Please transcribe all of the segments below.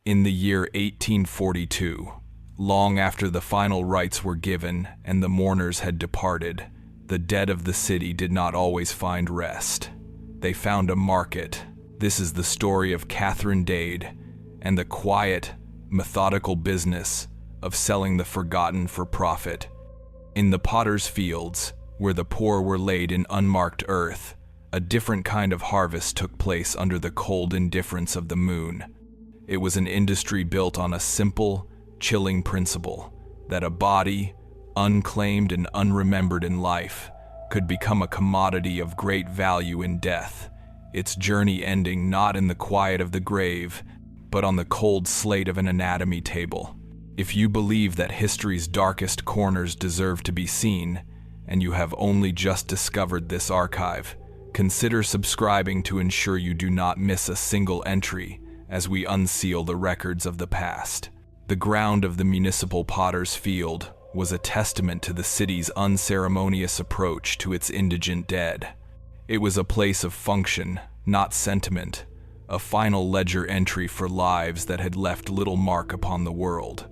In the year 1842, long after the final rites were given and the mourners had departed, the dead of the city did not always find rest. They found a market. This is the story of Catherine Dade and the quiet, methodical business of selling the forgotten for profit. In the potter's fields, where the poor were laid in unmarked earth, a different kind of harvest took place under the cold indifference of the moon. It was an industry built on a simple, chilling principle that a body, unclaimed and unremembered in life, could become a commodity of great value in death, its journey ending not in the quiet of the grave, but on the cold slate of an anatomy table. If you believe that history's darkest corners deserve to be seen, and you have only just discovered this archive, consider subscribing to ensure you do not miss a single entry as we unseal the records of the past. The ground of the municipal potter's field was a testament to the city's unceremonious approach to its indigent dead. It was a place of function, not sentiment, a final ledger entry for lives that had left little mark upon the world.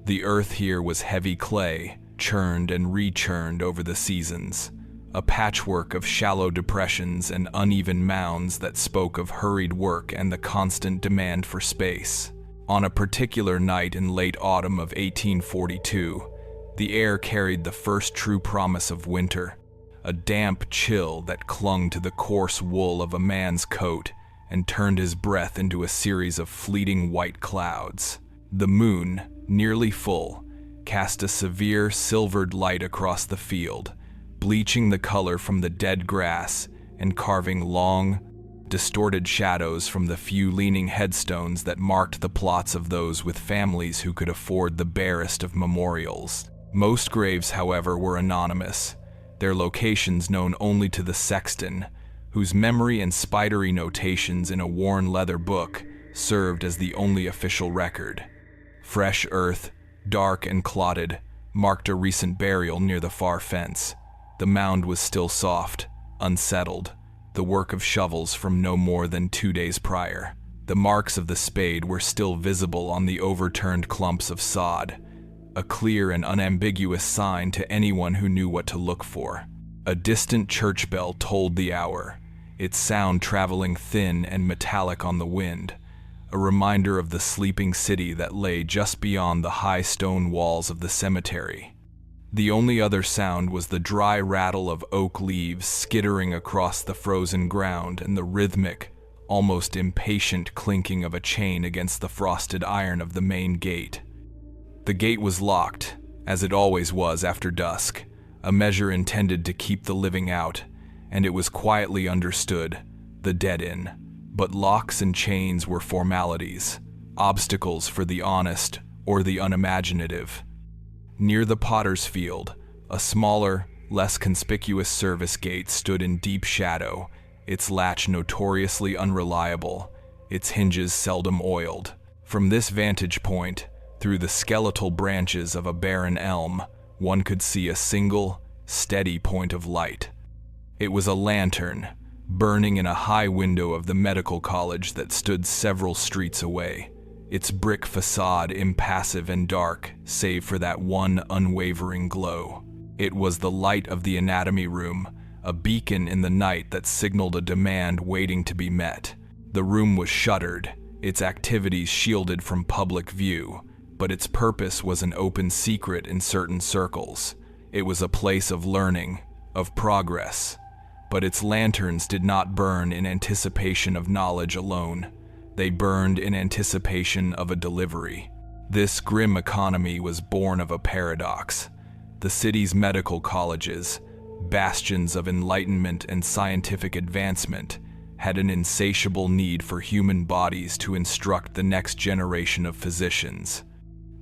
The earth here was heavy clay, churned and rechurned over the seasons, a patchwork of shallow depressions and uneven mounds that spoke of hurried work and the constant demand for space. On a particular night in late autumn of 1842, the air carried the first true promise of winter, a damp chill that clung to the coarse wool of a man's coat and turned his breath into a series of fleeting white clouds. The moon, nearly full, cast a severe silvered light across the field, bleaching the color from the dead grass and carving long, distorted shadows from the few leaning headstones that marked the plots of those with families who could afford the barest of memorials. Most graves, however, were anonymous, their locations known only to the sexton, whose memory and spidery notations in a worn leather book served as the only official record. Fresh earth, dark and clotted, marked a recent burial near the far fence. The mound was still soft, unsettled, the work of shovels from no more than 2 days prior. The marks of the spade were still visible on the overturned clumps of sod, a clear and unambiguous sign to anyone who knew what to look for. A distant church bell tolled the hour, its sound traveling thin and metallic on the wind, a reminder of the sleeping city that lay just beyond the high stone walls of the cemetery. The only other sound was the dry rattle of oak leaves skittering across the frozen ground and the rhythmic, almost impatient clinking of a chain against the frosted iron of the main gate. The gate was locked, as it always was after dusk, a measure intended to keep the living out, and it was quietly understood, the dead in. But locks and chains were formalities, obstacles for the honest or the unimaginative. Near the potter's field, a smaller, less conspicuous service gate stood in deep shadow, its latch notoriously unreliable, its hinges seldom oiled. From this vantage point, through the skeletal branches of a barren elm, one could see a single, steady point of light. It was a lantern, burning in a high window of the medical college that stood several streets away, its brick facade impassive and dark, save for that one unwavering glow. It was the light of the anatomy room, a beacon in the night that signaled a demand waiting to be met. The room was shuttered, its activities shielded from public view, but its purpose was an open secret in certain circles. It was a place of learning, of progress. But its lanterns did not burn in anticipation of knowledge alone. They burned in anticipation of a delivery. This grim economy was born of a paradox. The city's medical colleges, bastions of enlightenment and scientific advancement, had an insatiable need for human bodies to instruct the next generation of physicians.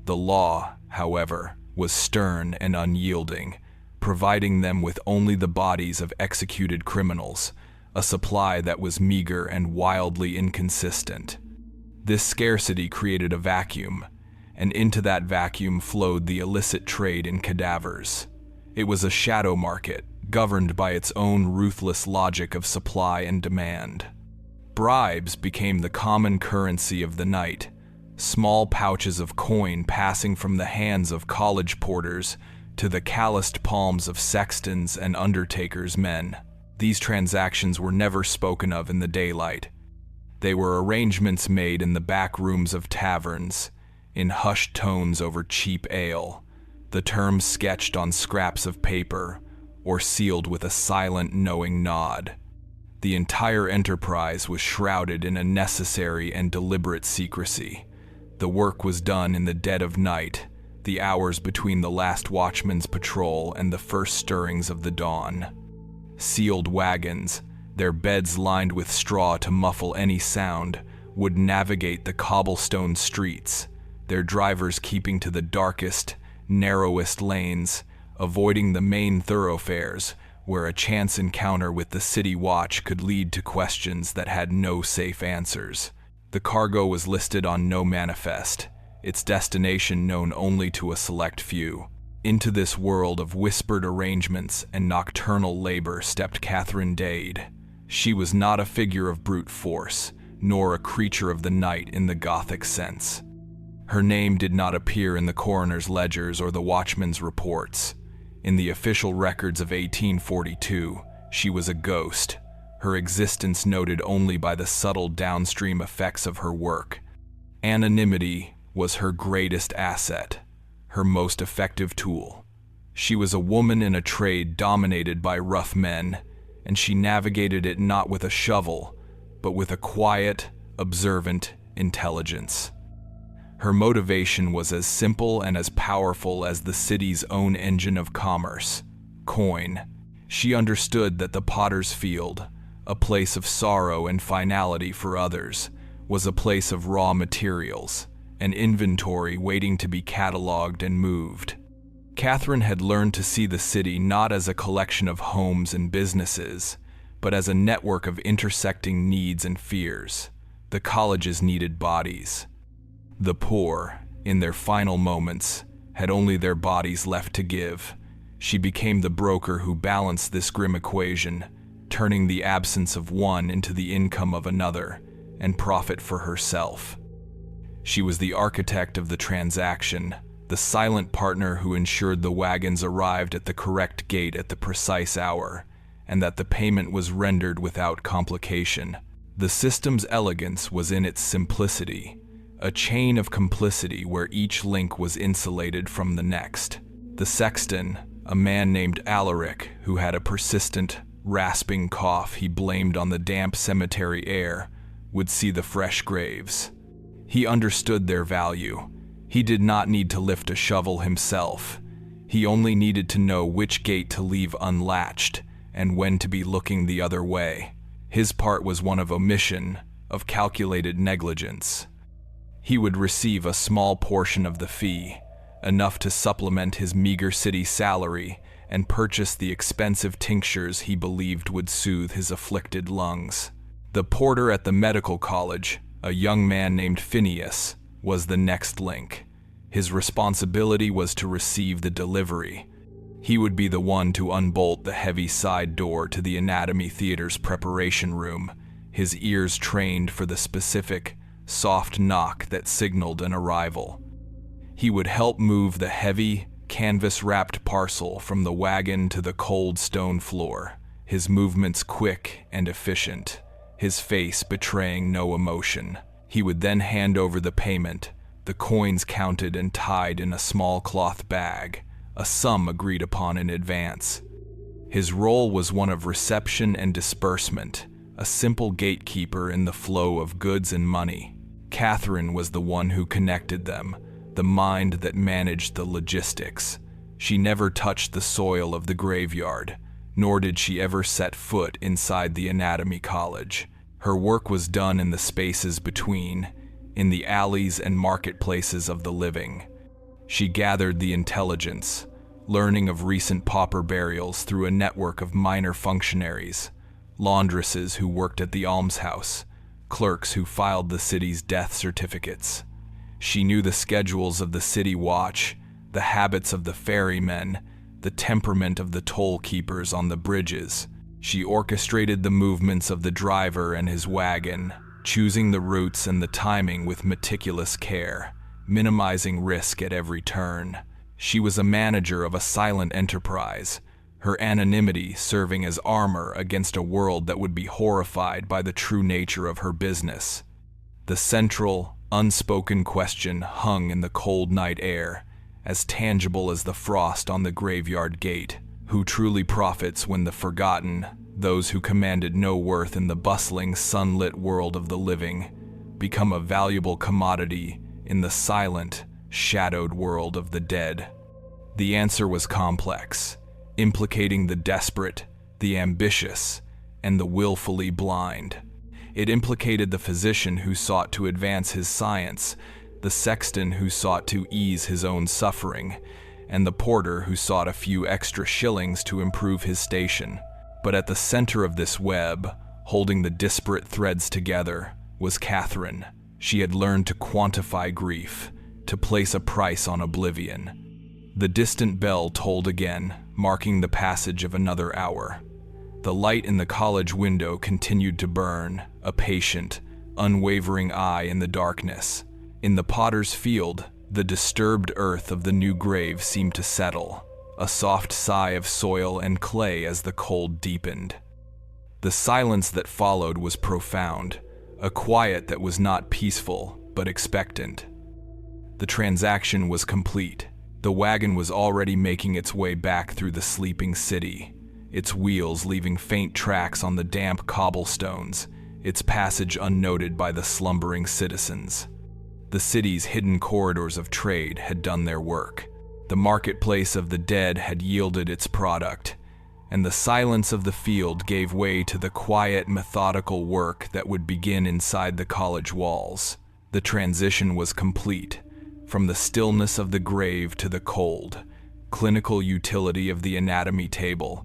The law, however, was stern and unyielding, providing them with only the bodies of executed criminals, a supply that was meager and wildly inconsistent. This scarcity created a vacuum, and into that vacuum flowed the illicit trade in cadavers. It was a shadow market, governed by its own ruthless logic of supply and demand. Bribes became the common currency of the night. small pouches of coin passing from the hands of college porters to the calloused palms of sextons and undertakers' men. These transactions were never spoken of in the daylight. They were arrangements made in the back rooms of taverns, in hushed tones over cheap ale, the terms sketched on scraps of paper, or sealed with a silent, knowing nod. The entire enterprise was shrouded in a necessary and deliberate secrecy. The work was done in the dead of night, the hours between the last watchman's patrol and the first stirrings of the dawn. Sealed wagons, their beds lined with straw to muffle any sound, would navigate the cobblestone streets, their drivers keeping to the darkest, narrowest lanes, avoiding the main thoroughfares, where a chance encounter with the city watch could lead to questions that had no safe answers. The cargo was listed on no manifest, its destination known only to a select few. Into this world of whispered arrangements and nocturnal labor stepped Catherine Dade. She was not a figure of brute force, nor a creature of the night in the Gothic sense. Her name did not appear in the coroner's ledgers or the watchman's reports. In the official records of 1842, she was a ghost, her existence noted only by the subtle downstream effects of her work. Anonymity was her greatest asset, her most effective tool. She was a woman in a trade dominated by rough men, and she navigated it not with a shovel, but with a quiet, observant intelligence. Her motivation was as simple and as powerful as the city's own engine of commerce, coin. She understood that the potter's field, a place of sorrow and finality for others, was a place of raw materials, an inventory waiting to be cataloged and moved. Catherine had learned to see the city not as a collection of homes and businesses, but as a network of intersecting needs and fears. The colleges needed bodies. The poor, in their final moments, had only their bodies left to give. She became the broker who balanced this grim equation, turning the absence of one into the income of another, and profit for herself. She was the architect of the transaction, the silent partner who ensured the wagons arrived at the correct gate at the precise hour, and that the payment was rendered without complication. The system's elegance was in its simplicity, a chain of complicity where each link was insulated from the next. The sexton, a man named Alaric, who had a persistent, rasping cough he blamed on the damp cemetery air, would see the fresh graves. He understood their value. He did not need to lift a shovel himself. He only needed to know which gate to leave unlatched and when to be looking the other way. His part was one of omission, of calculated negligence. He would receive a small portion of the fee, enough to supplement his meager city salary and purchase the expensive tinctures he believed would soothe his afflicted lungs. The porter at the medical college, a young man named Phineas, was the next link. His responsibility was to receive the delivery. He would be the one to unbolt the heavy side door to the anatomy theater's preparation room, his ears trained for the specific, soft knock that signaled an arrival. He would help move the heavy, canvas-wrapped parcel from the wagon to the cold stone floor, his movements quick and efficient, his face betraying no emotion. He would then hand over the payment, the coins counted and tied in a small cloth bag, a sum agreed upon in advance. His role was one of reception and disbursement, a simple gatekeeper in the flow of goods and money. Catherine was the one who connected them, the mind that managed the logistics. She never touched the soil of the graveyard, nor did she ever set foot inside the anatomy college. Her work was done in the spaces between, in the alleys and marketplaces of the living. She gathered the intelligence, learning of recent pauper burials through a network of minor functionaries, laundresses who worked at the almshouse, clerks who filed the city's death certificates. She knew the schedules of the city watch, the habits of the ferrymen, the temperament of the toll keepers on the bridges. She orchestrated the movements of the driver and his wagon, choosing the routes and the timing with meticulous care, minimizing risk at every turn. She was a manager of a silent enterprise, her anonymity serving as armor against a world that would be horrified by the true nature of her business. The central, unspoken question hung in the cold night air, as tangible as the frost on the graveyard gate. Who truly profits when the forgotten, those who commanded no worth in the bustling, sunlit world of the living, become a valuable commodity in the silent, shadowed world of the dead? The answer was complex, implicating the desperate, the ambitious, and the willfully blind. It implicated the physician who sought to advance his science, the sexton who sought to ease his own suffering, and the porter who sought a few extra shillings to improve his station. But at the center of this web, holding the disparate threads together, was Catherine. She had learned to quantify grief, to place a price on oblivion. The distant bell tolled again, marking the passage of another hour. The light in the college window continued to burn, a patient, unwavering eye in the darkness. In the potter's field, the disturbed earth of the new grave seemed to settle, a soft sigh of soil and clay as the cold deepened. The silence that followed was profound, a quiet that was not peaceful, but expectant. The transaction was complete. The wagon was already making its way back through the sleeping city, its wheels leaving faint tracks on the damp cobblestones, its passage unnoted by the slumbering citizens. The city's hidden corridors of trade had done their work. The marketplace of the dead had yielded its product, and the silence of the field gave way to the quiet, methodical work that would begin inside the college walls. The transition was complete, from the stillness of the grave to the cold, clinical utility of the anatomy table,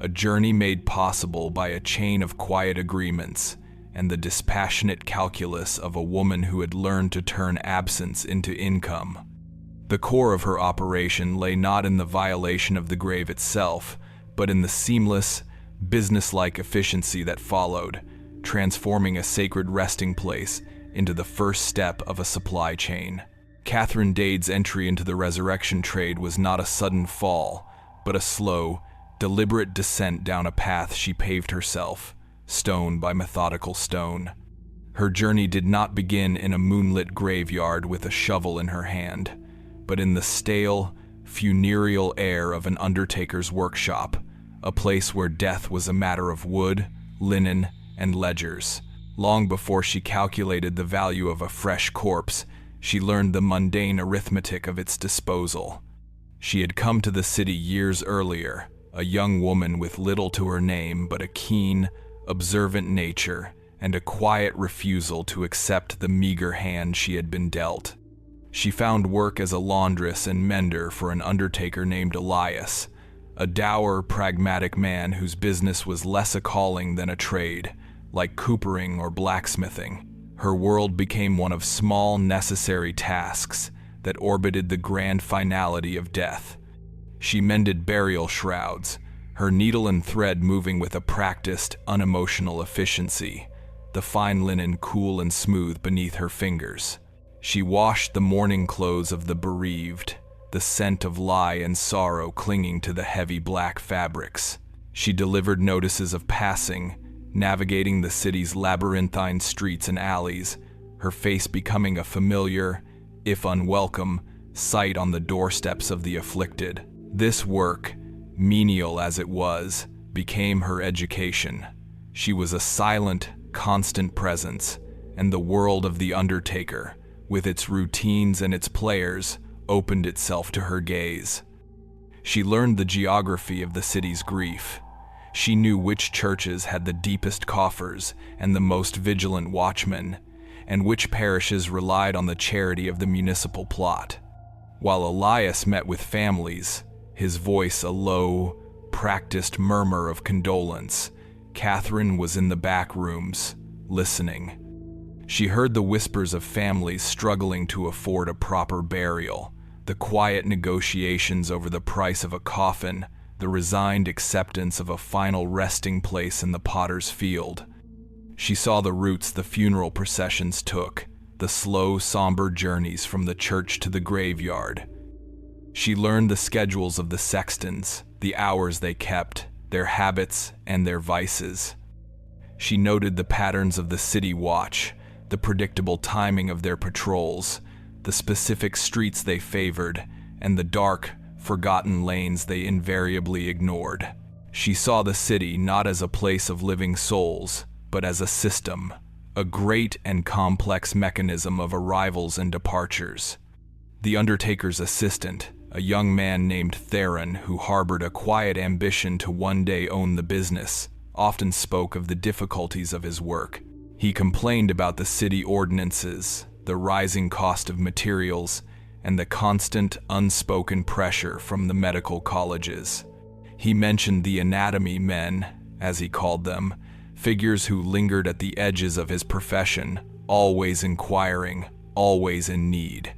a journey made possible by a chain of quiet agreements and the dispassionate calculus of a woman who had learned to turn absence into income. The core of her operation lay not in the violation of the grave itself, but in the seamless, businesslike efficiency that followed, transforming a sacred resting place into the first step of a supply chain. Catherine Dade's entry into the resurrection trade was not a sudden fall, but a slow, deliberate descent down a path she paved herself, stone by methodical stone. Her journey did not begin in a moonlit graveyard with a shovel in her hand, but in the stale, funereal air of an undertaker's workshop, a place where death was a matter of wood, linen, and ledgers. Long before she calculated the value of a fresh corpse, she learned the mundane arithmetic of its disposal. She had come to the city years earlier, a young woman with little to her name but a keen, observant nature and a quiet refusal to accept the meager hand she had been dealt. She found work as a laundress and mender for an undertaker named Elias, a dour, pragmatic man whose business was less a calling than a trade, like coopering or blacksmithing. Her world became one of small, necessary tasks that orbited the grand finality of death. She mended burial shrouds, her needle and thread moving with a practiced, unemotional efficiency, the fine linen cool and smooth beneath her fingers. She washed the mourning clothes of the bereaved, the scent of lie and sorrow clinging to the heavy black fabrics. She delivered notices of passing, navigating the city's labyrinthine streets and alleys, her face becoming a familiar, if unwelcome, sight on the doorsteps of the afflicted. This work, menial as it was, became her education. She was a silent, constant presence, and the world of the undertaker, with its routines and its players, opened itself to her gaze. She learned the geography of the city's grief. She knew which churches had the deepest coffers and the most vigilant watchmen, and which parishes relied on the charity of the municipal plot. While Elias met with families, his voice a low, practiced murmur of condolence, Catherine was in the back rooms, listening. She heard the whispers of families struggling to afford a proper burial, the quiet negotiations over the price of a coffin, the resigned acceptance of a final resting place in the potter's field. She saw the routes the funeral processions took, the slow, somber journeys from the church to the graveyard. She learned the schedules of the sextons, the hours they kept, their habits and their vices. She noted the patterns of the city watch, the predictable timing of their patrols, the specific streets they favored, and the dark, forgotten lanes they invariably ignored. She saw the city not as a place of living souls, but as a system, a great and complex mechanism of arrivals and departures. The undertaker's assistant, a young man named Theron who harbored a quiet ambition to one day own the business, often spoke of the difficulties of his work. He complained about the city ordinances, the rising cost of materials, and the constant, unspoken pressure from the medical colleges. He mentioned the anatomy men, as he called them, figures who lingered at the edges of his profession, always inquiring, always in need.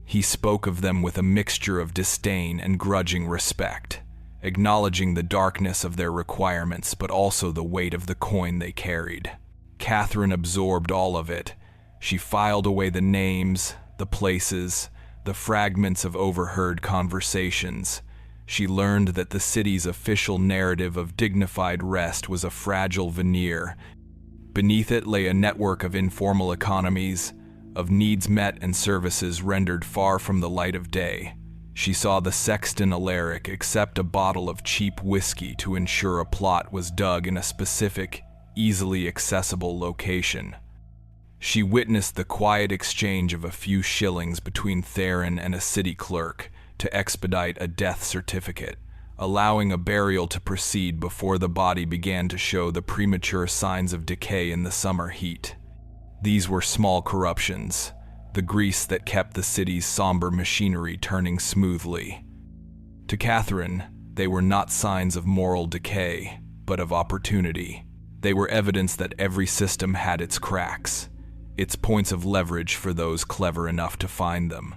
He spoke of them with a mixture of disdain and grudging respect, acknowledging the darkness of their requirements but also the weight of the coin they carried. Catherine absorbed all of it. She filed away the names, the places, the fragments of overheard conversations. She learned that the city's official narrative of dignified rest was a fragile veneer. Beneath it lay a network of informal economies, of needs met and services rendered far from the light of day. She saw the sexton Alaric accept a bottle of cheap whiskey to ensure a plot was dug in a specific, easily accessible location. She witnessed the quiet exchange of a few shillings between Theron and a city clerk to expedite a death certificate, allowing a burial to proceed before the body began to show the premature signs of decay in the summer heat. These were small corruptions, the grease that kept the city's somber machinery turning smoothly. To Catherine, they were not signs of moral decay, but of opportunity. They were evidence that every system had its cracks, its points of leverage for those clever enough to find them.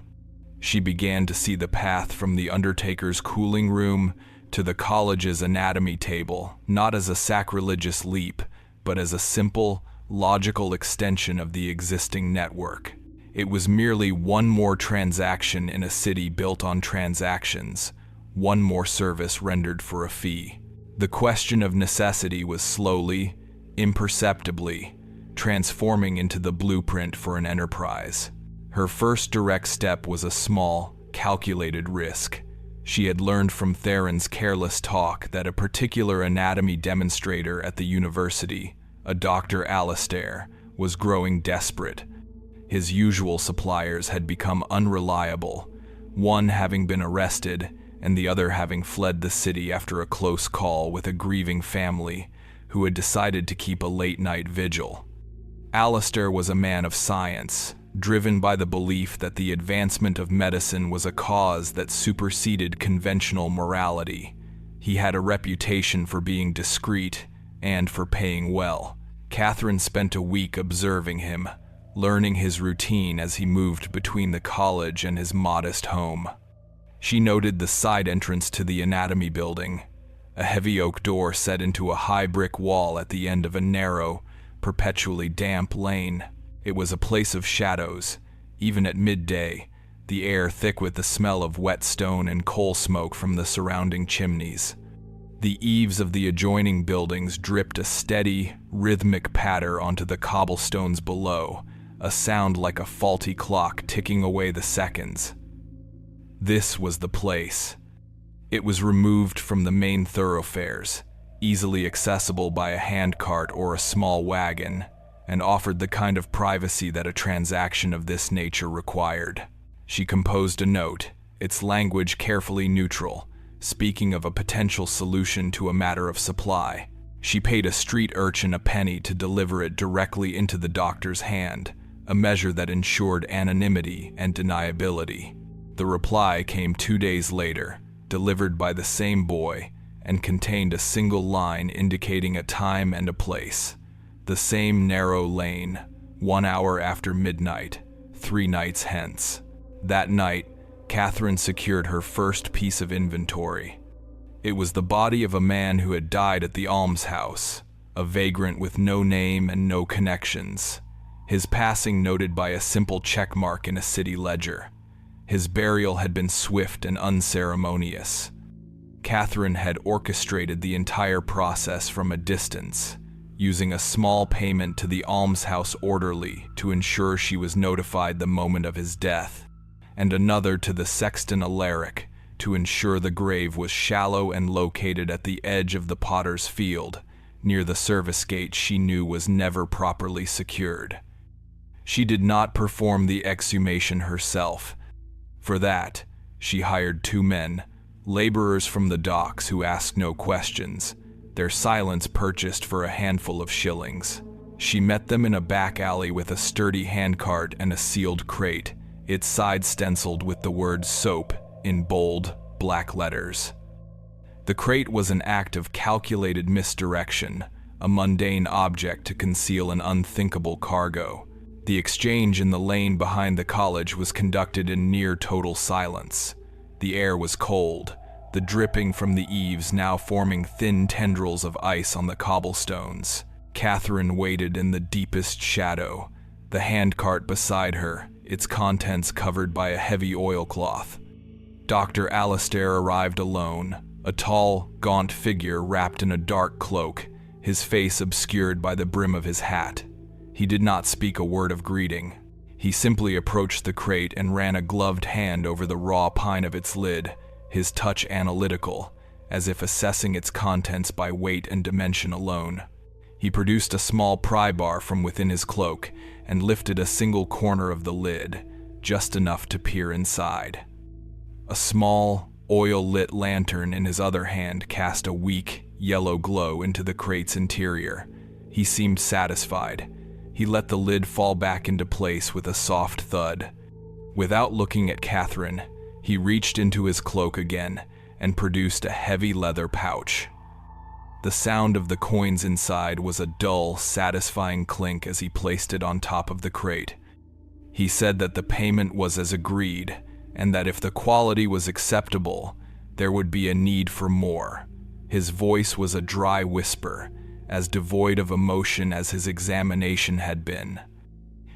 She began to see the path from the undertaker's cooling room to the college's anatomy table, not as a sacrilegious leap, but as a simple, logical extension of the existing network. It was merely one more transaction in a city built on transactions, one more service rendered for a fee. The question of necessity was slowly, imperceptibly, transforming into the blueprint for an enterprise. Her first direct step was a small, calculated risk. She had learned from Theron's careless talk that a particular anatomy demonstrator at the university, a Dr. Alastair, was growing desperate. His usual suppliers had become unreliable, one having been arrested and the other having fled the city after a close call with a grieving family who had decided to keep a late-night vigil. Alastair was a man of science, driven by the belief that the advancement of medicine was a cause that superseded conventional morality. He had a reputation for being discreet and for paying well. Catherine spent a week observing him, learning his routine as he moved between the college and his modest home. She noted the side entrance to the anatomy building, a heavy oak door set into a high brick wall at the end of a narrow, perpetually damp lane. It was a place of shadows, even at midday, the air thick with the smell of wet stone and coal smoke from the surrounding chimneys. The eaves of the adjoining buildings dripped a steady, rhythmic patter onto the cobblestones below, a sound like a faulty clock ticking away the seconds. This was the place. It was removed from the main thoroughfares, easily accessible by a handcart or a small wagon, and offered the kind of privacy that a transaction of this nature required. She composed a note, its language carefully neutral, speaking of a potential solution to a matter of supply. She paid a street urchin a penny to deliver it directly into the doctor's hand, a measure that ensured anonymity and deniability. The reply came 2 days later, delivered by the same boy, and contained a single line indicating a time and a place. The same narrow lane, 1 hour after midnight, 3 nights hence. That night, Catherine secured her first piece of inventory. It was the body of a man who had died at the almshouse, a vagrant with no name and no connections. His passing noted by a simple check mark in a city ledger. His burial had been swift and unceremonious. Catherine had orchestrated the entire process from a distance, using a small payment to the almshouse orderly to ensure she was notified the moment of his death, and another to the sexton Alaric to ensure the grave was shallow and located at the edge of the potter's field, near the service gate she knew was never properly secured. She did not perform the exhumation herself. For that, she hired 2 men, laborers from the docks who asked no questions, their silence purchased for a handful of shillings. She met them in a back alley with a sturdy handcart and a sealed crate, its side stenciled with the word soap in bold, black letters. The crate was an act of calculated misdirection, a mundane object to conceal an unthinkable cargo. The exchange in the lane behind the college was conducted in near total silence. The air was cold, the dripping from the eaves now forming thin tendrils of ice on the cobblestones. Catherine waited in the deepest shadow, the handcart beside her, its contents covered by a heavy oilcloth. Dr. Alastair arrived alone, a tall, gaunt figure wrapped in a dark cloak, his face obscured by the brim of his hat. He did not speak a word of greeting. He simply approached the crate and ran a gloved hand over the raw pine of its lid, his touch analytical, as if assessing its contents by weight and dimension alone. He produced a small pry bar from within his cloak and lifted a single corner of the lid, just enough to peer inside. A small, oil-lit lantern in his other hand cast a weak, yellow glow into the crate's interior. He seemed satisfied. He let the lid fall back into place with a soft thud. Without looking at Catherine, he reached into his cloak again and produced a heavy leather pouch. The sound of the coins inside was a dull, satisfying clink as he placed it on top of the crate. He said that the payment was as agreed, and that if the quality was acceptable, there would be a need for more. His voice was a dry whisper, as devoid of emotion as his examination had been.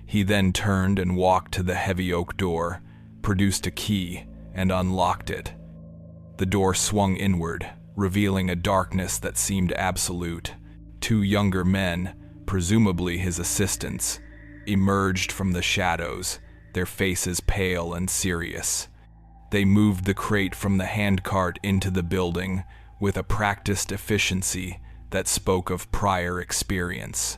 He then turned and walked to the heavy oak door, produced a key, and unlocked it. The door swung inward, revealing a darkness that seemed absolute. 2 younger men, presumably his assistants, emerged from the shadows, their faces pale and serious. They moved the crate from the handcart into the building with a practiced efficiency that spoke of prior experience.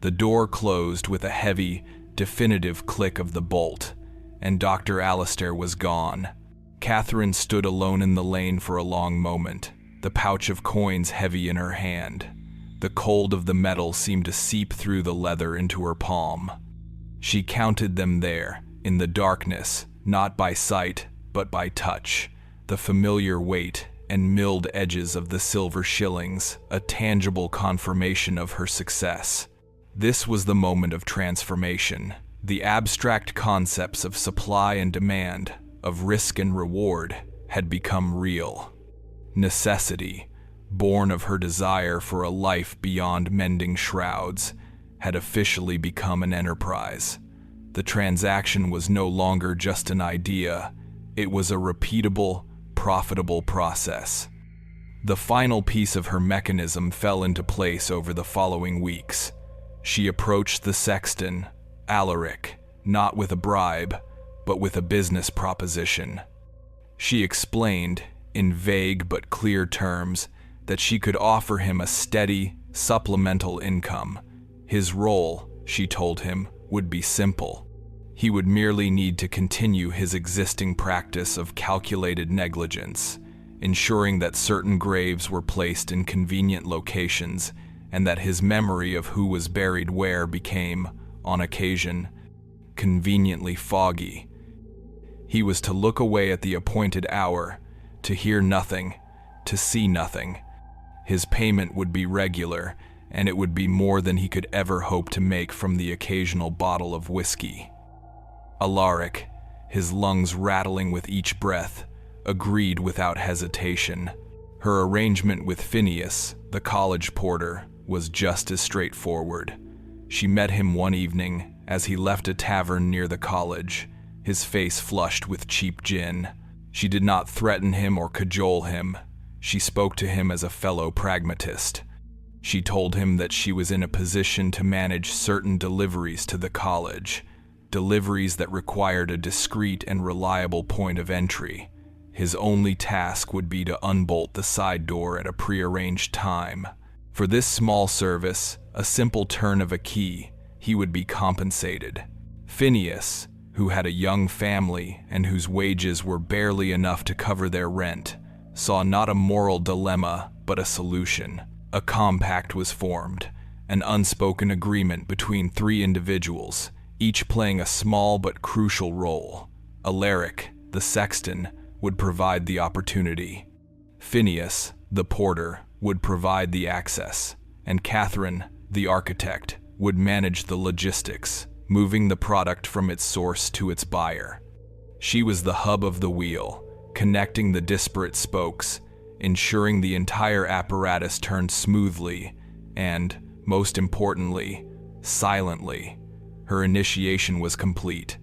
The door closed with a heavy, definitive click of the bolt, and Dr. Alastair was gone. Catherine stood alone in the lane for a long moment, the pouch of coins heavy in her hand. The cold of the metal seemed to seep through the leather into her palm. She counted them there, in the darkness, not by sight, but by touch, the familiar weight and milled edges of the silver shillings, a tangible confirmation of her success. This was the moment of transformation. The abstract concepts of supply and demand, of risk and reward, had become real. Necessity, born of her desire for a life beyond mending shrouds, had officially become an enterprise. The transaction was no longer just an idea, it was a repeatable, profitable process. The final piece of her mechanism fell into place over the following weeks. She approached the sexton, Alaric, not with a bribe, but with a business proposition. She explained, in vague but clear terms, that she could offer him a steady, supplemental income. His role, she told him, would be simple. He would merely need to continue his existing practice of calculated negligence, ensuring that certain graves were placed in convenient locations and that his memory of who was buried where became, on occasion, conveniently foggy. He was to look away at the appointed hour, to hear nothing, to see nothing. His payment would be regular, and it would be more than he could ever hope to make from the occasional bottle of whiskey. Alaric, his lungs rattling with each breath, agreed without hesitation. Her arrangement with Phineas, the college porter, was just as straightforward. She met him one evening as he left a tavern near the college, his face flushed with cheap gin. She did not threaten him or cajole him. She spoke to him as a fellow pragmatist. She told him that she was in a position to manage certain deliveries to the college, deliveries that required a discreet and reliable point of entry. His only task would be to unbolt the side door at a prearranged time. For this small service, a simple turn of a key, he would be compensated. Phineas, who had a young family and whose wages were barely enough to cover their rent, saw not a moral dilemma, but a solution. A compact was formed, an unspoken agreement between three individuals, each playing a small but crucial role. Alaric, the sexton, would provide the opportunity. Phineas, the porter, would provide the access, and Catherine, the architect, would manage the logistics, moving the product from its source to its buyer. She was the hub of the wheel, connecting the disparate spokes, ensuring the entire apparatus turned smoothly and, most importantly, silently. Her initiation was complete.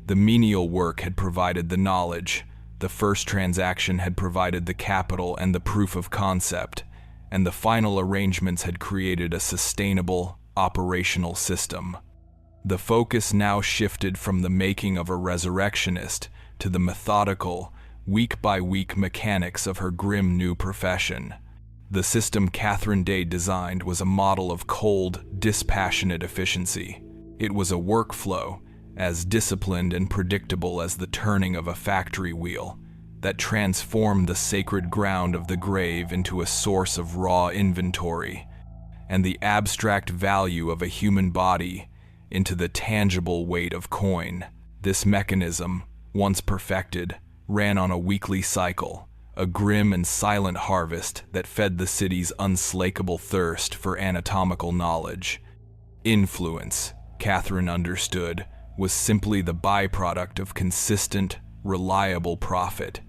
The menial work had provided the knowledge, the first transaction had provided the capital and the proof of concept, and the final arrangements had created a sustainable, operational system. The focus now shifted from the making of a resurrectionist to the methodical, week-by-week mechanics of her grim new profession. The system Catherine Dade designed was a model of cold, dispassionate efficiency. It was a workflow, as disciplined and predictable as the turning of a factory wheel, that transformed the sacred ground of the grave into a source of raw inventory, and the abstract value of a human body into the tangible weight of coin. This mechanism, once perfected, ran on a weekly cycle, a grim and silent harvest that fed the city's unslakable thirst for anatomical knowledge. Influence, Catherine understood, was simply the byproduct of consistent, reliable profit.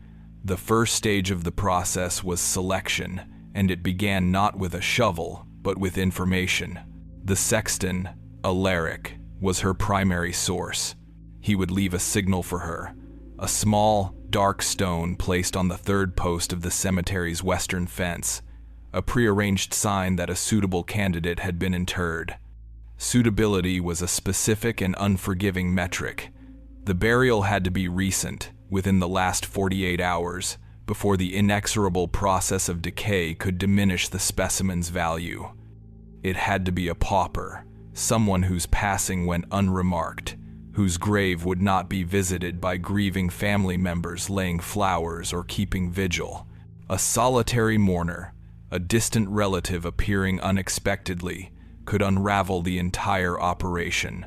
The first stage of the process was selection, and it began not with a shovel, but with information. The sexton, Alaric, was her primary source. He would leave a signal for her, a small, dark stone placed on the third post of the cemetery's western fence, a prearranged sign that a suitable candidate had been interred. Suitability was a specific and unforgiving metric. The burial had to be recent, within the last 48 hours, before the inexorable process of decay could diminish the specimen's value. It had to be a pauper, someone whose passing went unremarked, whose grave would not be visited by grieving family members laying flowers or keeping vigil. A solitary mourner, a distant relative appearing unexpectedly, could unravel the entire operation.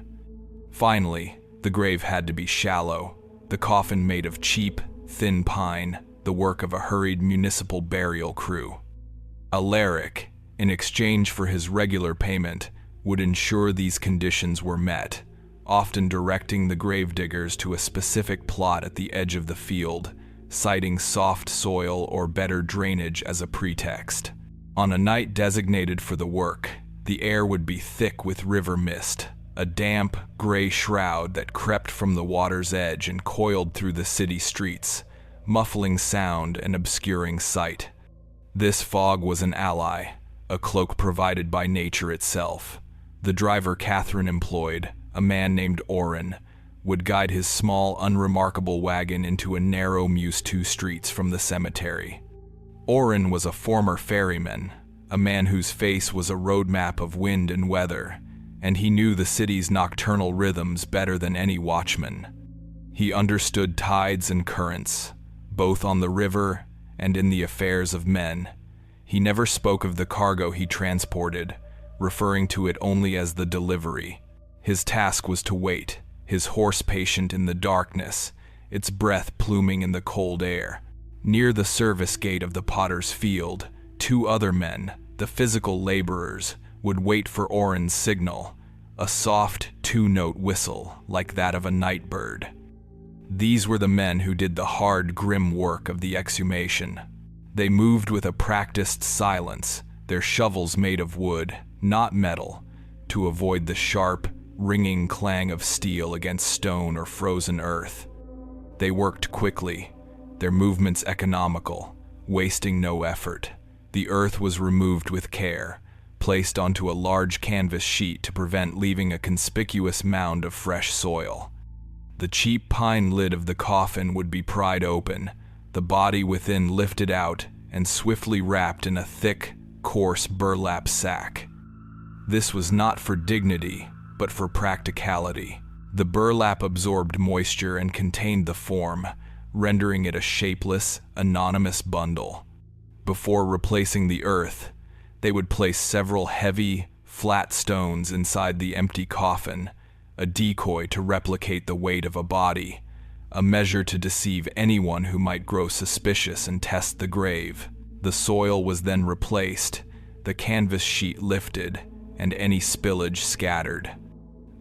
Finally, the grave had to be shallow, the coffin made of cheap, thin pine, the work of a hurried municipal burial crew. Alaric, in exchange for his regular payment, would ensure these conditions were met, often directing the gravediggers to a specific plot at the edge of the field, citing soft soil or better drainage as a pretext. On a night designated for the work, the air would be thick with river mist, a damp, gray shroud that crept from the water's edge and coiled through the city streets, muffling sound and obscuring sight. This fog was an ally, a cloak provided by nature itself. The driver Catherine employed, a man named Orrin, would guide his small, unremarkable wagon into a narrow mews 2 streets from the cemetery. Orrin was a former ferryman, a man whose face was a roadmap of wind and weather, and he knew the city's nocturnal rhythms better than any watchman. He understood tides and currents, both on the river and in the affairs of men. He never spoke of the cargo he transported, referring to it only as the delivery. His task was to wait, his horse patient in the darkness, its breath pluming in the cold air. Near the service gate of the potter's field, 2 other men, the physical laborers, would wait for Orrin's signal, a soft 2-note whistle like that of a night bird. These were the men who did the hard, grim work of the exhumation. They moved with a practiced silence, their shovels made of wood, not metal, to avoid the sharp, ringing clang of steel against stone or frozen earth. They worked quickly, their movements economical, wasting no effort. The earth was removed with care, placed onto a large canvas sheet to prevent leaving a conspicuous mound of fresh soil. The cheap pine lid of the coffin would be pried open, the body within lifted out and swiftly wrapped in a thick, coarse burlap sack. This was not for dignity, but for practicality. The burlap absorbed moisture and contained the form, rendering it a shapeless, anonymous bundle. Before replacing the earth, they would place several heavy, flat stones inside the empty coffin, a decoy to replicate the weight of a body, a measure to deceive anyone who might grow suspicious and test the grave. The soil was then replaced, the canvas sheet lifted, and any spillage scattered.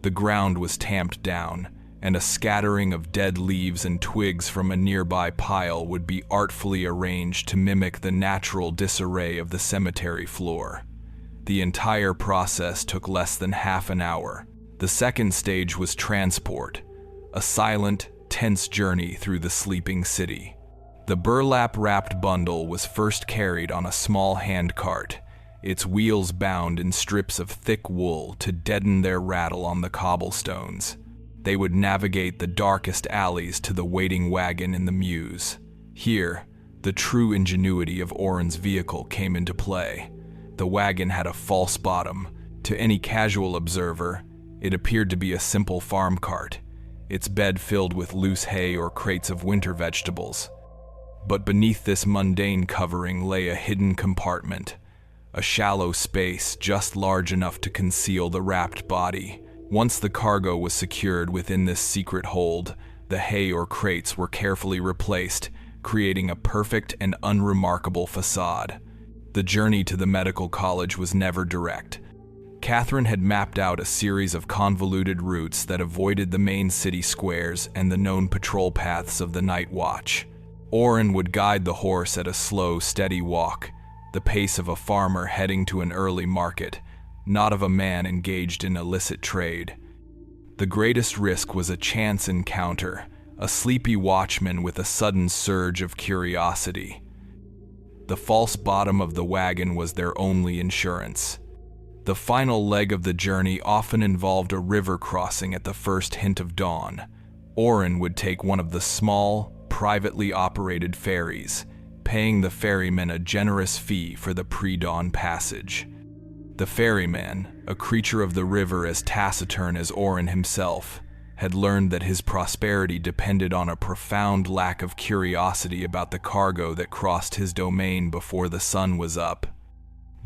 The ground was tamped down, and a scattering of dead leaves and twigs from a nearby pile would be artfully arranged to mimic the natural disarray of the cemetery floor. The entire process took less than half an hour. The second stage was transport, a silent, tense journey through the sleeping city. The burlap-wrapped bundle was first carried on a small handcart, its wheels bound in strips of thick wool to deaden their rattle on the cobblestones. They would navigate the darkest alleys to the waiting wagon in the mews. Here, the true ingenuity of Oren's vehicle came into play. The wagon had a false bottom. To any casual observer, it appeared to be a simple farm cart, its bed filled with loose hay or crates of winter vegetables. But beneath this mundane covering lay a hidden compartment, a shallow space just large enough to conceal the wrapped body. Once the cargo was secured within this secret hold, the hay or crates were carefully replaced, creating a perfect and unremarkable facade. The journey to the medical college was never direct. Catherine had mapped out a series of convoluted routes that avoided the main city squares and the known patrol paths of the night watch. Oren would guide the horse at a slow, steady walk, the pace of a farmer heading to an early market, not of a man engaged in illicit trade. The greatest risk was a chance encounter, a sleepy watchman with a sudden surge of curiosity. The false bottom of the wagon was their only insurance. The final leg of the journey often involved a river crossing at the first hint of dawn. Oren would take one of the small, privately operated ferries, paying the ferryman a generous fee for the pre-dawn passage. The ferryman, a creature of the river as taciturn as Oren himself, had learned that his prosperity depended on a profound lack of curiosity about the cargo that crossed his domain before the sun was up.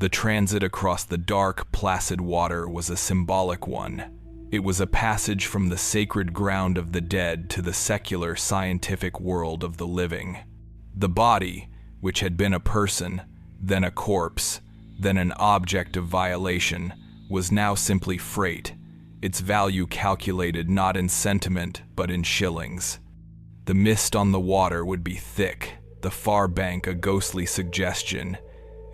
The transit across the dark, placid water was a symbolic one. It was a passage from the sacred ground of the dead to the secular, scientific world of the living. The body, which had been a person, then a corpse, then an object of violation, was now simply freight, its value calculated not in sentiment but in shillings. The mist on the water would be thick, the far bank a ghostly suggestion,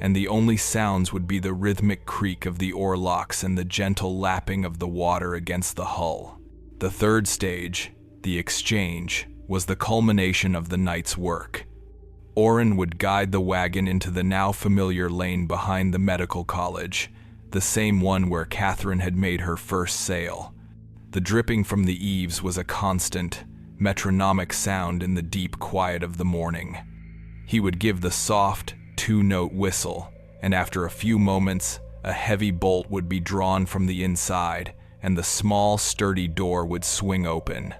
and the only sounds would be the rhythmic creak of the oarlocks and the gentle lapping of the water against the hull. The third stage, the exchange, was the culmination of the night's work. Oren would guide the wagon into the now familiar lane behind the medical college, the same one where Catherine had made her first sale. The dripping from the eaves was a constant, metronomic sound in the deep quiet of the morning. He would give the soft, two-note whistle, and after a few moments, a heavy bolt would be drawn from the inside, and the small, sturdy door would swing open.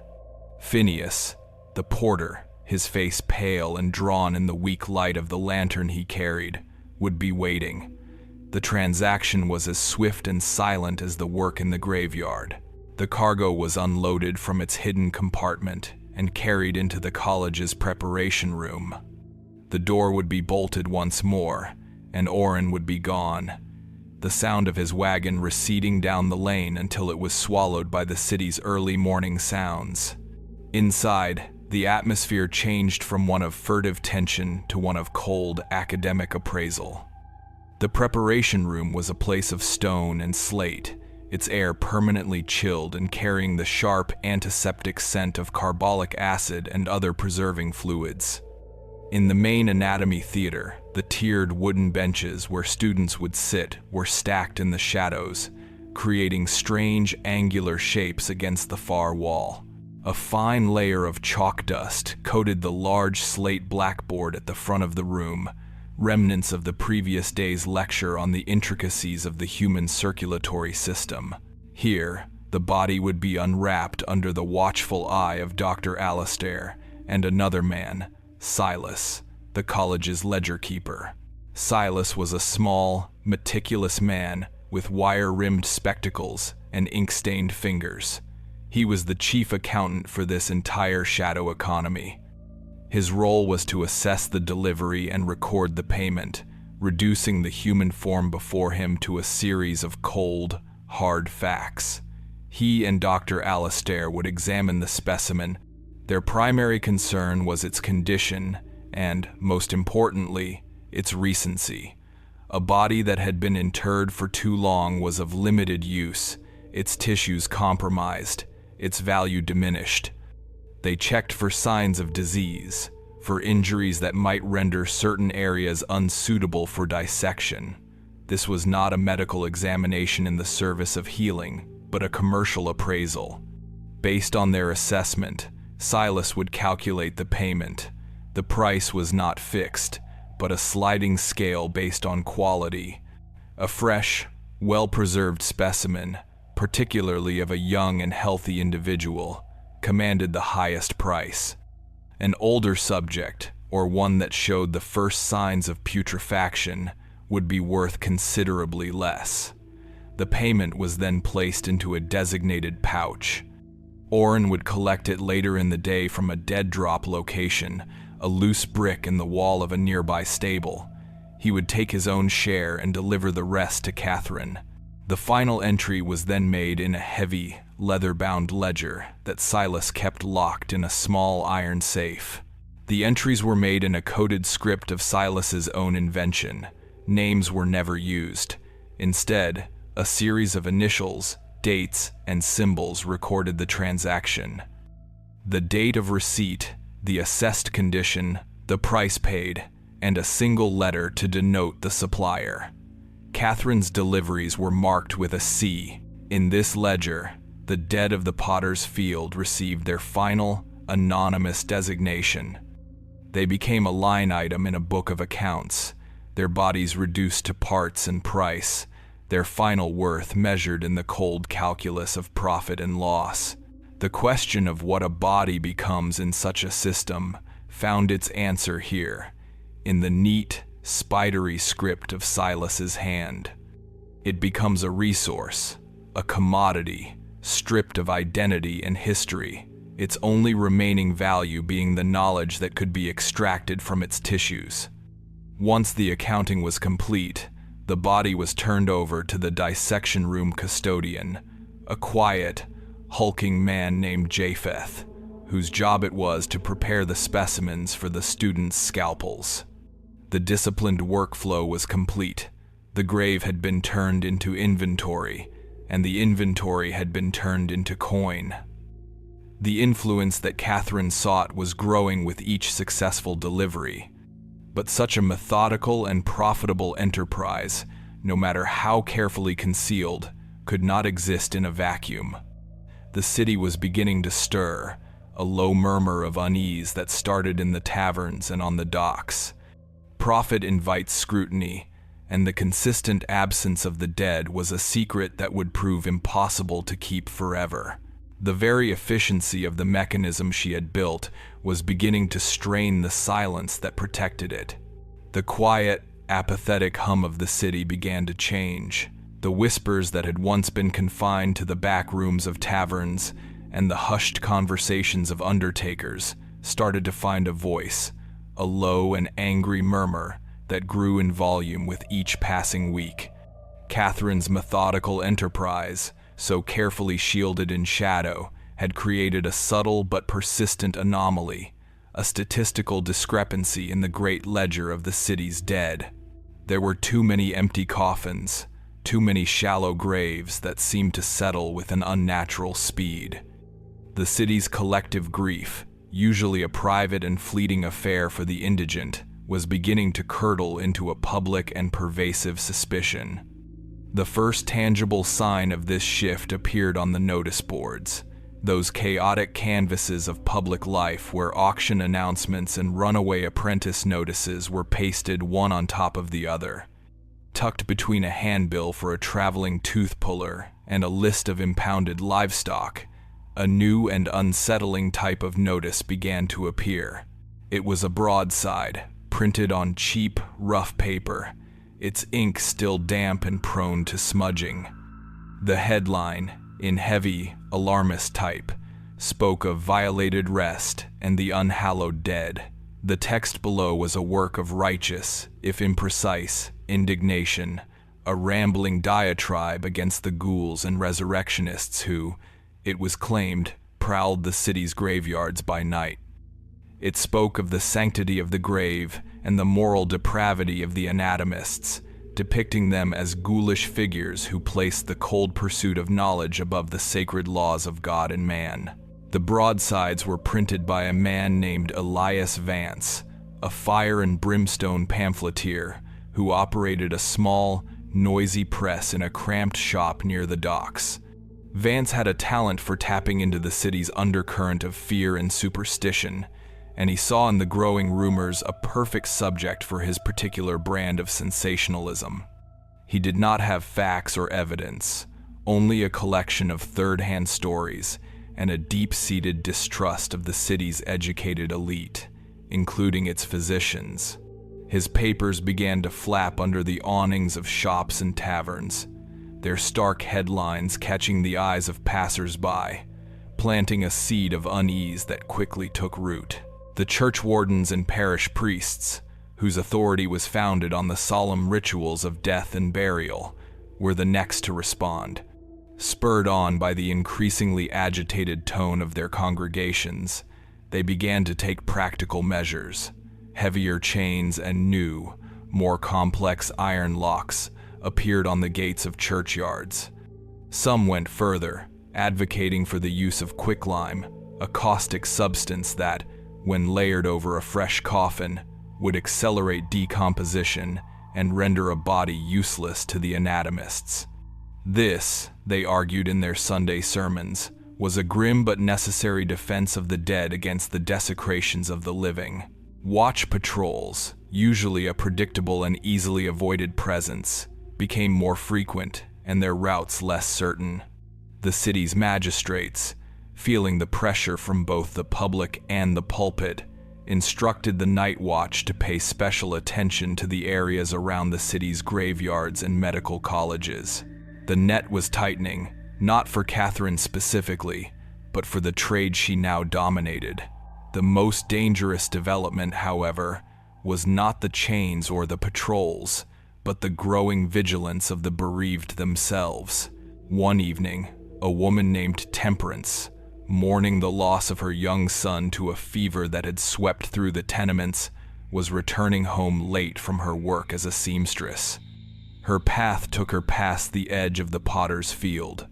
Phineas, the porter, his face pale and drawn in the weak light of the lantern he carried, would be waiting. The transaction was as swift and silent as the work in the graveyard. The cargo was unloaded from its hidden compartment and carried into the college's preparation room. The door would be bolted once more, and Oren would be gone, the sound of his wagon receding down the lane until it was swallowed by the city's early morning sounds. Inside, the atmosphere changed from one of furtive tension to one of cold, academic appraisal. The preparation room was a place of stone and slate, its air permanently chilled and carrying the sharp antiseptic scent of carbolic acid and other preserving fluids. In the main anatomy theater, the tiered wooden benches where students would sit were stacked in the shadows, creating strange angular shapes against the far wall. A fine layer of chalk dust coated the large slate blackboard at the front of the room, remnants of the previous day's lecture on the intricacies of the human circulatory system. Here, the body would be unwrapped under the watchful eye of Dr. Alastair and another man, Silas, the college's ledger keeper. Silas was a small, meticulous man with wire-rimmed spectacles and ink-stained fingers. He was the chief accountant for this entire shadow economy. His role was to assess the delivery and record the payment, reducing the human form before him to a series of cold, hard facts. He and Dr. Alastair would examine the specimen. Their primary concern was its condition and, most importantly, its recency. A body that had been interred for too long was of limited use, its tissues compromised, its value diminished. They checked for signs of disease, for injuries that might render certain areas unsuitable for dissection. This was not a medical examination in the service of healing, but a commercial appraisal. Based on their assessment, Silas would calculate the payment. The price was not fixed, but a sliding scale based on quality. A fresh, well-preserved specimen, particularly of a young and healthy individual, commanded the highest price. An older subject, or one that showed the first signs of putrefaction, would be worth considerably less. The payment was then placed into a designated pouch. Orrin would collect it later in the day from a dead drop location, a loose brick in the wall of a nearby stable. He would take his own share and deliver the rest to Catherine. The final entry was then made in a heavy, leather-bound ledger that Silas kept locked in a small iron safe. The entries were made in a coded script of Silas's own invention. Names were never used. Instead, a series of initials, dates, and symbols recorded the transaction. The date of receipt, the assessed condition, the price paid, and a single letter to denote the supplier. Catherine's deliveries were marked with a C. In this ledger, the dead of the Potter's Field received their final, anonymous designation. They became a line item in a book of accounts, their bodies reduced to parts and price, their final worth measured in the cold calculus of profit and loss. The question of what a body becomes in such a system found its answer here, in the neat, spidery script of Silas's hand. It becomes a resource, a commodity, stripped of identity and history, its only remaining value being the knowledge that could be extracted from its tissues. Once the accounting was complete, the body was turned over to the dissection room custodian, a quiet, hulking man named Japheth, whose job it was to prepare the specimens for the students' scalpels. The disciplined workflow was complete. The grave had been turned into inventory, and the inventory had been turned into coin. The influence that Catherine sought was growing with each successful delivery. But such a methodical and profitable enterprise, no matter how carefully concealed, could not exist in a vacuum. The city was beginning to stir, a low murmur of unease that started in the taverns and on the docks. Profit invites scrutiny, and the consistent absence of the dead was a secret that would prove impossible to keep forever. The very efficiency of the mechanism she had built was beginning to strain the silence that protected it. The quiet, apathetic hum of the city began to change. The whispers that had once been confined to the back rooms of taverns and the hushed conversations of undertakers started to find a voice, a low and angry murmur that grew in volume with each passing week. Catherine's methodical enterprise, so carefully shielded in shadow, had created a subtle but persistent anomaly, a statistical discrepancy in the great ledger of the city's dead. There were too many empty coffins, too many shallow graves that seemed to settle with an unnatural speed. The city's collective grief, usually a private and fleeting affair for the indigent, was beginning to curdle into a public and pervasive suspicion. The first tangible sign of this shift appeared on the notice boards, those chaotic canvases of public life where auction announcements and runaway apprentice notices were pasted one on top of the other. Tucked between a handbill for a traveling tooth puller and a list of impounded livestock, a new and unsettling type of notice began to appear. It was a broadside, printed on cheap, rough paper, its ink still damp and prone to smudging. The headline, in heavy, alarmist type, spoke of violated rest and the unhallowed dead. The text below was a work of righteous, if imprecise, indignation, a rambling diatribe against the ghouls and resurrectionists who, it was claimed, prowled the city's graveyards by night. It spoke of the sanctity of the grave and the moral depravity of the anatomists, depicting them as ghoulish figures who placed the cold pursuit of knowledge above the sacred laws of God and man. The broadsides were printed by a man named Elias Vance, a fire and brimstone pamphleteer who operated a small, noisy press in a cramped shop near the docks. Vance had a talent for tapping into the city's undercurrent of fear and superstition, and he saw in the growing rumors a perfect subject for his particular brand of sensationalism. He did not have facts or evidence, only a collection of third-hand stories and a deep-seated distrust of the city's educated elite, including its physicians. His papers began to flap under the awnings of shops and taverns, their stark headlines catching the eyes of passers-by, planting a seed of unease that quickly took root. The church wardens and parish priests, whose authority was founded on the solemn rituals of death and burial, were the next to respond. Spurred on by the increasingly agitated tone of their congregations, they began to take practical measures. Heavier chains and new, more complex iron locks appeared on the gates of churchyards. Some went further, advocating for the use of quicklime, a caustic substance that, when layered over a fresh coffin, would accelerate decomposition and render a body useless to the anatomists. This, they argued in their Sunday sermons, was a grim but necessary defense of the dead against the desecrations of the living. Watch patrols, usually a predictable and easily avoided presence, became more frequent and their routes less certain. The city's magistrates, feeling the pressure from both the public and the pulpit, instructed the night watch to pay special attention to the areas around the city's graveyards and medical colleges. The net was tightening, not for Catherine specifically, but for the trade she now dominated. The most dangerous development, however, was not the chains or the patrols, but the growing vigilance of the bereaved themselves. One evening, a woman named Temperance, mourning the loss of her young son to a fever that had swept through the tenements, was returning home late from her work as a seamstress. Her path took her past the edge of the potter's field.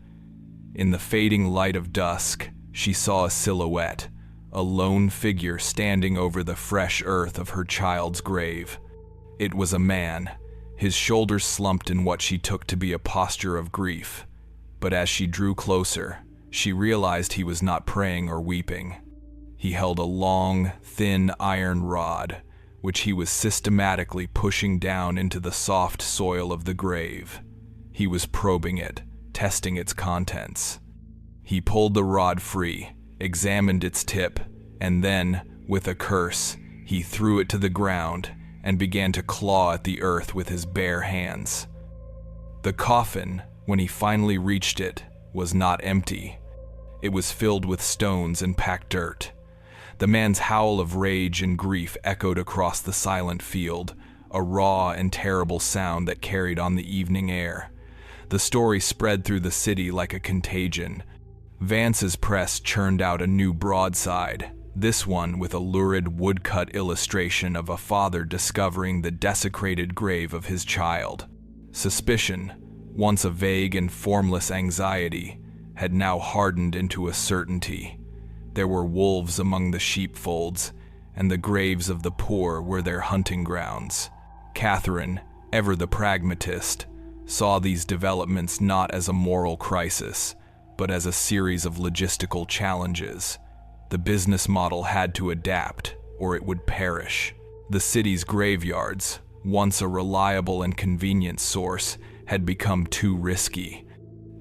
In the fading light of dusk, she saw a silhouette, a lone figure standing over the fresh earth of her child's grave. It was a man, his shoulders slumped in what she took to be a posture of grief. But as she drew closer, she realized he was not praying or weeping. He held a long, thin iron rod, which he was systematically pushing down into the soft soil of the grave. He was probing it, testing its contents. He pulled the rod free, examined its tip, and then, with a curse, he threw it to the ground and began to claw at the earth with his bare hands. The coffin, when he finally reached it, was not empty. It was filled with stones and packed dirt. The man's howl of rage and grief echoed across the silent field, a raw and terrible sound that carried on the evening air. The story spread through the city like a contagion. Vance's press churned out a new broadside, this one with a lurid woodcut illustration of a father discovering the desecrated grave of his child. Suspicion, once a vague and formless anxiety, had now hardened into a certainty. There were wolves among the sheepfolds, and the graves of the poor were their hunting grounds. Catherine, ever the pragmatist, saw these developments not as a moral crisis, but as a series of logistical challenges. The business model had to adapt, or it would perish. The city's graveyards, once a reliable and convenient source, had become too risky.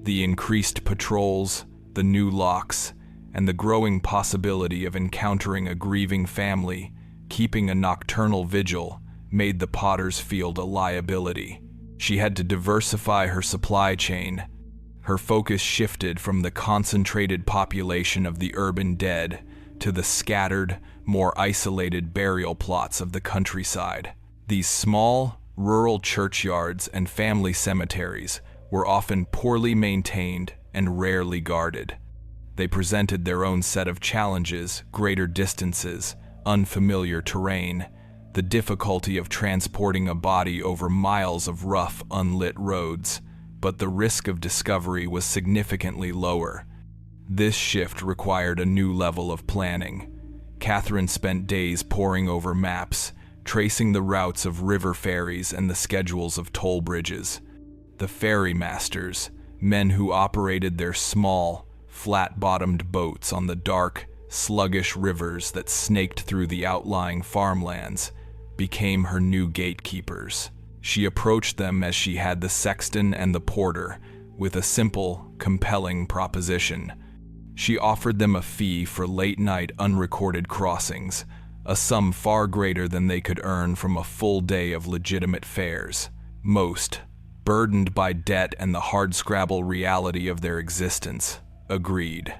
The increased patrols, the new locks, and the growing possibility of encountering a grieving family, keeping a nocturnal vigil, made the Potters' Field a liability. She had to diversify her supply chain. Her focus shifted from the concentrated population of the urban dead to the scattered, more isolated burial plots of the countryside. These small, rural churchyards and family cemeteries were often poorly maintained and rarely guarded. They presented their own set of challenges: greater distances, unfamiliar terrain, the difficulty of transporting a body over miles of rough, unlit roads, but the risk of discovery was significantly lower. This shift required a new level of planning. Catherine spent days poring over maps, tracing the routes of river ferries and the schedules of toll bridges. The ferry masters, men who operated their small, flat-bottomed boats on the dark, sluggish rivers that snaked through the outlying farmlands, became her new gatekeepers. She approached them as she had the sexton and the porter, with a simple, compelling proposition. She offered them a fee for late-night unrecorded crossings, a sum far greater than they could earn from a full day of legitimate fares. Most, burdened by debt and the hardscrabble reality of their existence, agreed.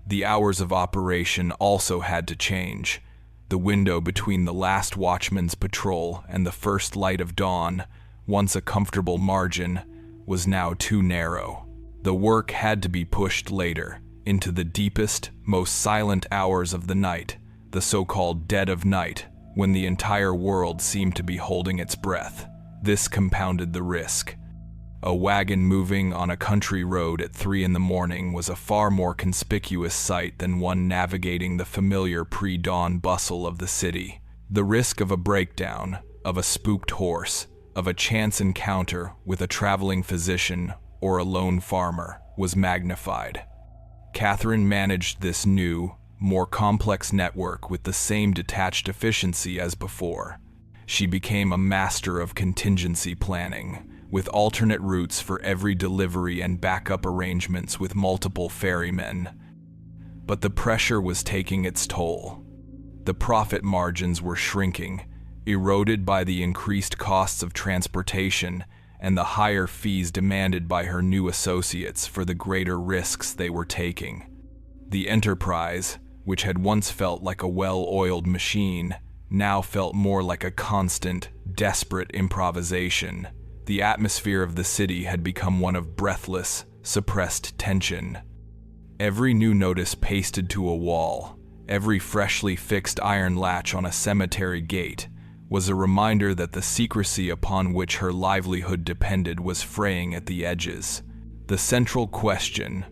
The hours of operation also had to change. The window between the last watchman's patrol and the first light of dawn, once a comfortable margin, was now too narrow. The work had to be pushed later, into the deepest, most silent hours of the night, the so-called dead of night, when the entire world seemed to be holding its breath. This compounded the risk. A wagon moving on a country road at 3 a.m. was a far more conspicuous sight than one navigating the familiar pre-dawn bustle of the city. The risk of a breakdown, of a spooked horse, of a chance encounter with a traveling physician or a lone farmer was magnified. Catherine managed this new, more complex network with the same detached efficiency as before. She became a master of contingency planning, with alternate routes for every delivery and backup arrangements with multiple ferrymen. But the pressure was taking its toll. The profit margins were shrinking, eroded by the increased costs of transportation and the higher fees demanded by her new associates for the greater risks they were taking. The enterprise, which had once felt like a well-oiled machine, now felt more like a constant, desperate improvisation. The atmosphere of the city had become one of breathless, suppressed tension. Every new notice pasted to a wall, every freshly fixed iron latch on a cemetery gate, was a reminder that the secrecy upon which her livelihood depended was fraying at the edges. The central question,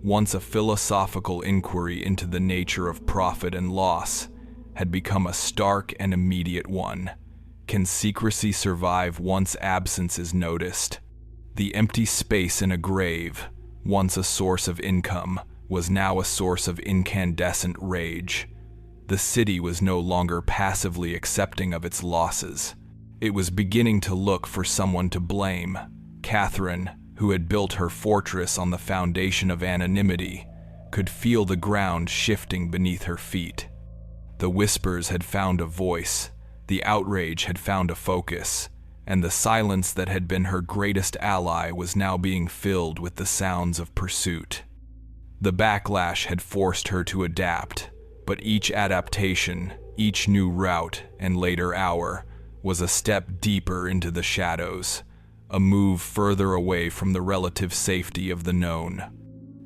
once a philosophical inquiry into the nature of profit and loss, had become a stark and immediate one. Can secrecy survive once absence is noticed? The empty space in a grave, once a source of income, was now a source of incandescent rage. The city was no longer passively accepting of its losses. It was beginning to look for someone to blame. Catherine, who had built her fortress on the foundation of anonymity, could feel the ground shifting beneath her feet. The whispers had found a voice, the outrage had found a focus, and the silence that had been her greatest ally was now being filled with the sounds of pursuit. The backlash had forced her to adapt, but each adaptation, each new route and later hour, was a step deeper into the shadows, a move further away from the relative safety of the known.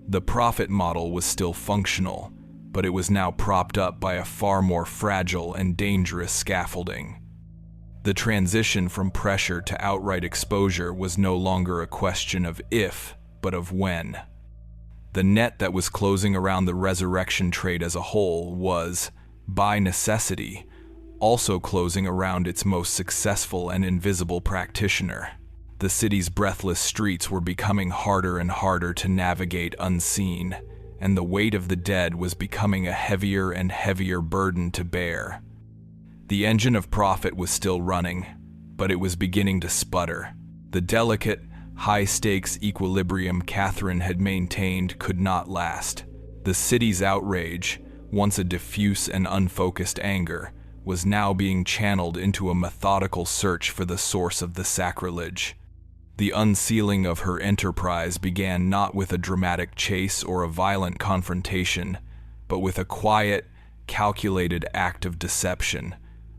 The profit model was still functional, but it was now propped up by a far more fragile and dangerous scaffolding. The transition from pressure to outright exposure was no longer a question of if, but of when. The net that was closing around the resurrection trade as a whole was, by necessity, also closing around its most successful and invisible practitioner. The city's breathless streets were becoming harder and harder to navigate unseen, and the weight of the dead was becoming a heavier and heavier burden to bear. The engine of profit was still running, but it was beginning to sputter. The delicate, high-stakes equilibrium Catherine had maintained could not last. The city's outrage, once a diffuse and unfocused anger, was now being channeled into a methodical search for the source of the sacrilege. The unsealing of her enterprise began not with a dramatic chase or a violent confrontation, but with a quiet, calculated act of deception,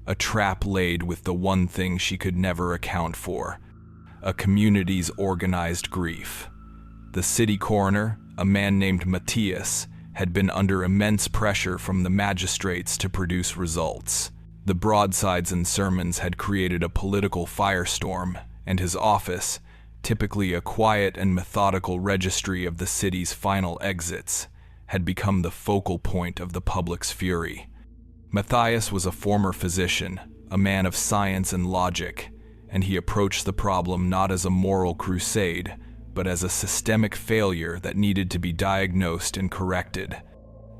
a trap laid with the one thing she could never account for: a community's organized grief. The city coroner, a man named Matthias, had been under immense pressure from the magistrates to produce results. The broadsides and sermons had created a political firestorm, and his office, typically a quiet and methodical registry of the city's final exits, had become the focal point of the public's fury. Matthias was a former physician, a man of science and logic, and he approached the problem not as a moral crusade, but as a systemic failure that needed to be diagnosed and corrected.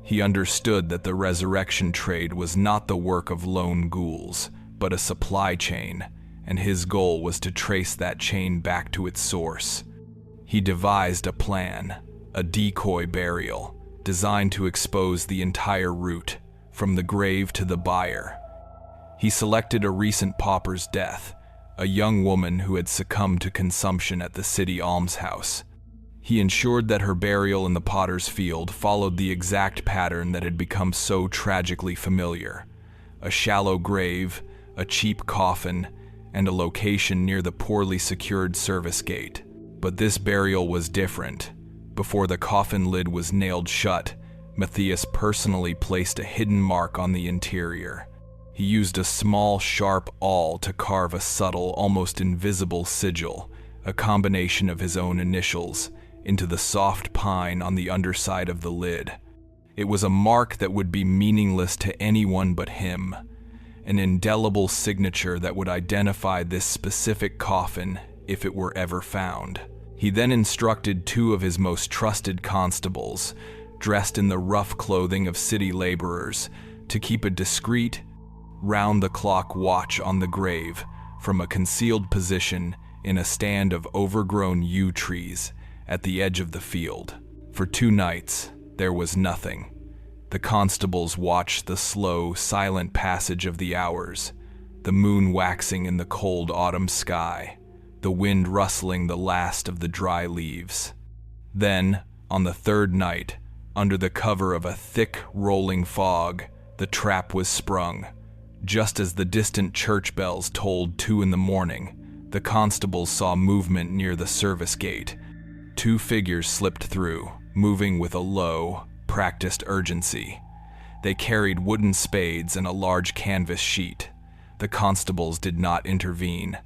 He understood that the resurrection trade was not the work of lone ghouls, but a supply chain, and his goal was to trace that chain back to its source. He devised a plan, a decoy burial, designed to expose the entire route, from the grave to the buyer. He selected a recent pauper's death, a young woman who had succumbed to consumption at the city almshouse. He ensured that her burial in the potter's field followed the exact pattern that had become so tragically familiar: a shallow grave, a cheap coffin, and a location near the poorly secured service gate. But this burial was different. Before the coffin lid was nailed shut, Matthias personally placed a hidden mark on the interior. He used a small, sharp awl to carve a subtle, almost invisible sigil, a combination of his own initials, into the soft pine on the underside of the lid. It was a mark that would be meaningless to anyone but him, an indelible signature that would identify this specific coffin if it were ever found. He then instructed two of his most trusted constables, dressed in the rough clothing of city laborers, to keep a discreet, round-the-clock watch on the grave from a concealed position in a stand of overgrown yew trees at the edge of the field. For 2 nights, there was nothing. The constables watched the slow, silent passage of the hours, the moon waxing in the cold autumn sky, the wind rustling the last of the dry leaves. Then, on the 3rd night, under the cover of a thick, rolling fog, the trap was sprung. Just as the distant church bells tolled 2 in the morning, the constables saw movement near the service gate. 2 figures slipped through, moving with a low, practiced urgency. They carried wooden spades and a large canvas sheet. The constables did not intervene.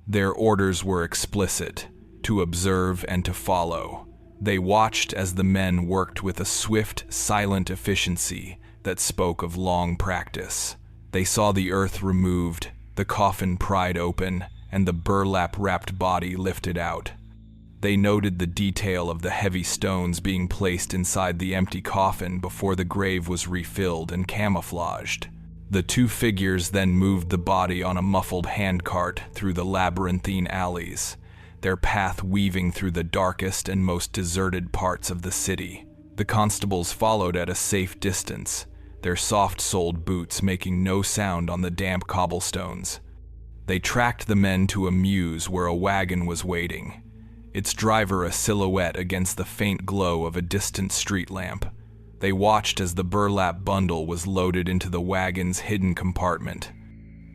Their orders were explicit: to observe and to follow. They watched as the men worked with a swift, silent efficiency that spoke of long practice. They saw the earth removed, the coffin pried open, and the burlap-wrapped body lifted out. They noted the detail of the heavy stones being placed inside the empty coffin before the grave was refilled and camouflaged. The 2 figures then moved the body on a muffled handcart through the labyrinthine alleys, their path weaving through the darkest and most deserted parts of the city. The constables followed at a safe distance, their soft-soled boots making no sound on the damp cobblestones. They tracked the men to a mews where a wagon was waiting, its driver a silhouette against the faint glow of a distant street lamp. They watched as the burlap bundle was loaded into the wagon's hidden compartment.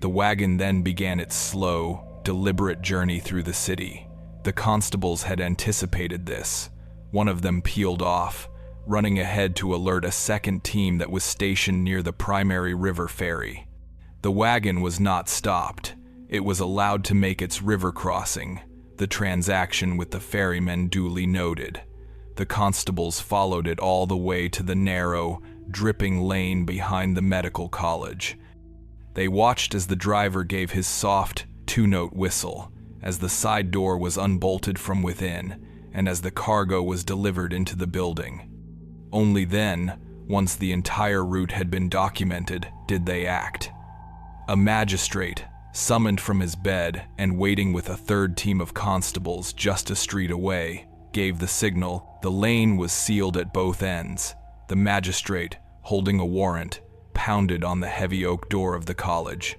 The wagon then began its slow, deliberate journey through the city. The constables had anticipated this. One of them peeled off, running ahead to alert a second team that was stationed near the primary river ferry. The wagon was not stopped. It was allowed to make its river crossing, the transaction with the ferrymen duly noted. The constables followed it all the way to the narrow, dripping lane behind the medical college. They watched as the driver gave his soft, two-note whistle, as the side door was unbolted from within, and as the cargo was delivered into the building. Only then, once the entire route had been documented, did they act. A magistrate, summoned from his bed and waiting with a third team of constables just a street away, gave the signal. The lane was sealed at both ends. The magistrate, holding a warrant, pounded on the heavy oak door of the college.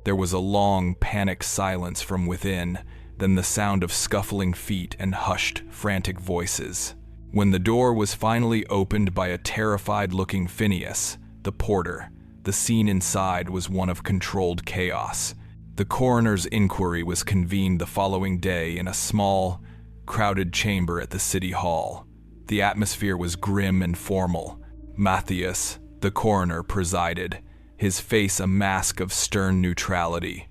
There was a long, panicked silence from within, then the sound of scuffling feet and hushed, frantic voices. When the door was finally opened by a terrified-looking Phineas, the porter, the scene inside was one of controlled chaos. The coroner's inquiry was convened the following day in a small, crowded chamber at the city hall. The atmosphere was grim and formal. Matthias, the coroner, presided, his face a mask of stern neutrality.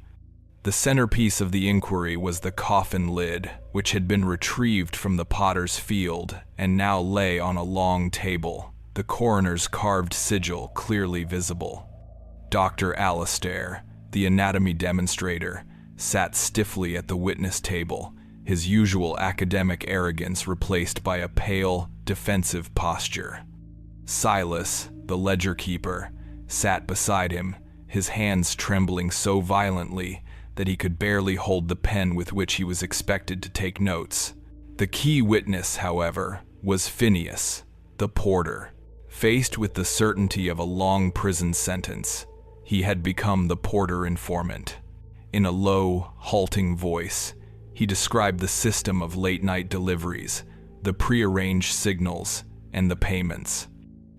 The centerpiece of the inquiry was the coffin lid, which had been retrieved from the potter's field and now lay on a long table, the coroner's carved sigil clearly visible. Dr. Alistair, the anatomy demonstrator, sat stiffly at the witness table, his usual academic arrogance replaced by a pale, defensive posture. Silas, the ledger keeper, sat beside him, his hands trembling so violently that he could barely hold the pen with which he was expected to take notes. The key witness, however, was Phineas, the porter. Faced with the certainty of a long prison sentence, he had become the porter informant. In a low, halting voice, he described the system of late-night deliveries, the prearranged signals, and the payments.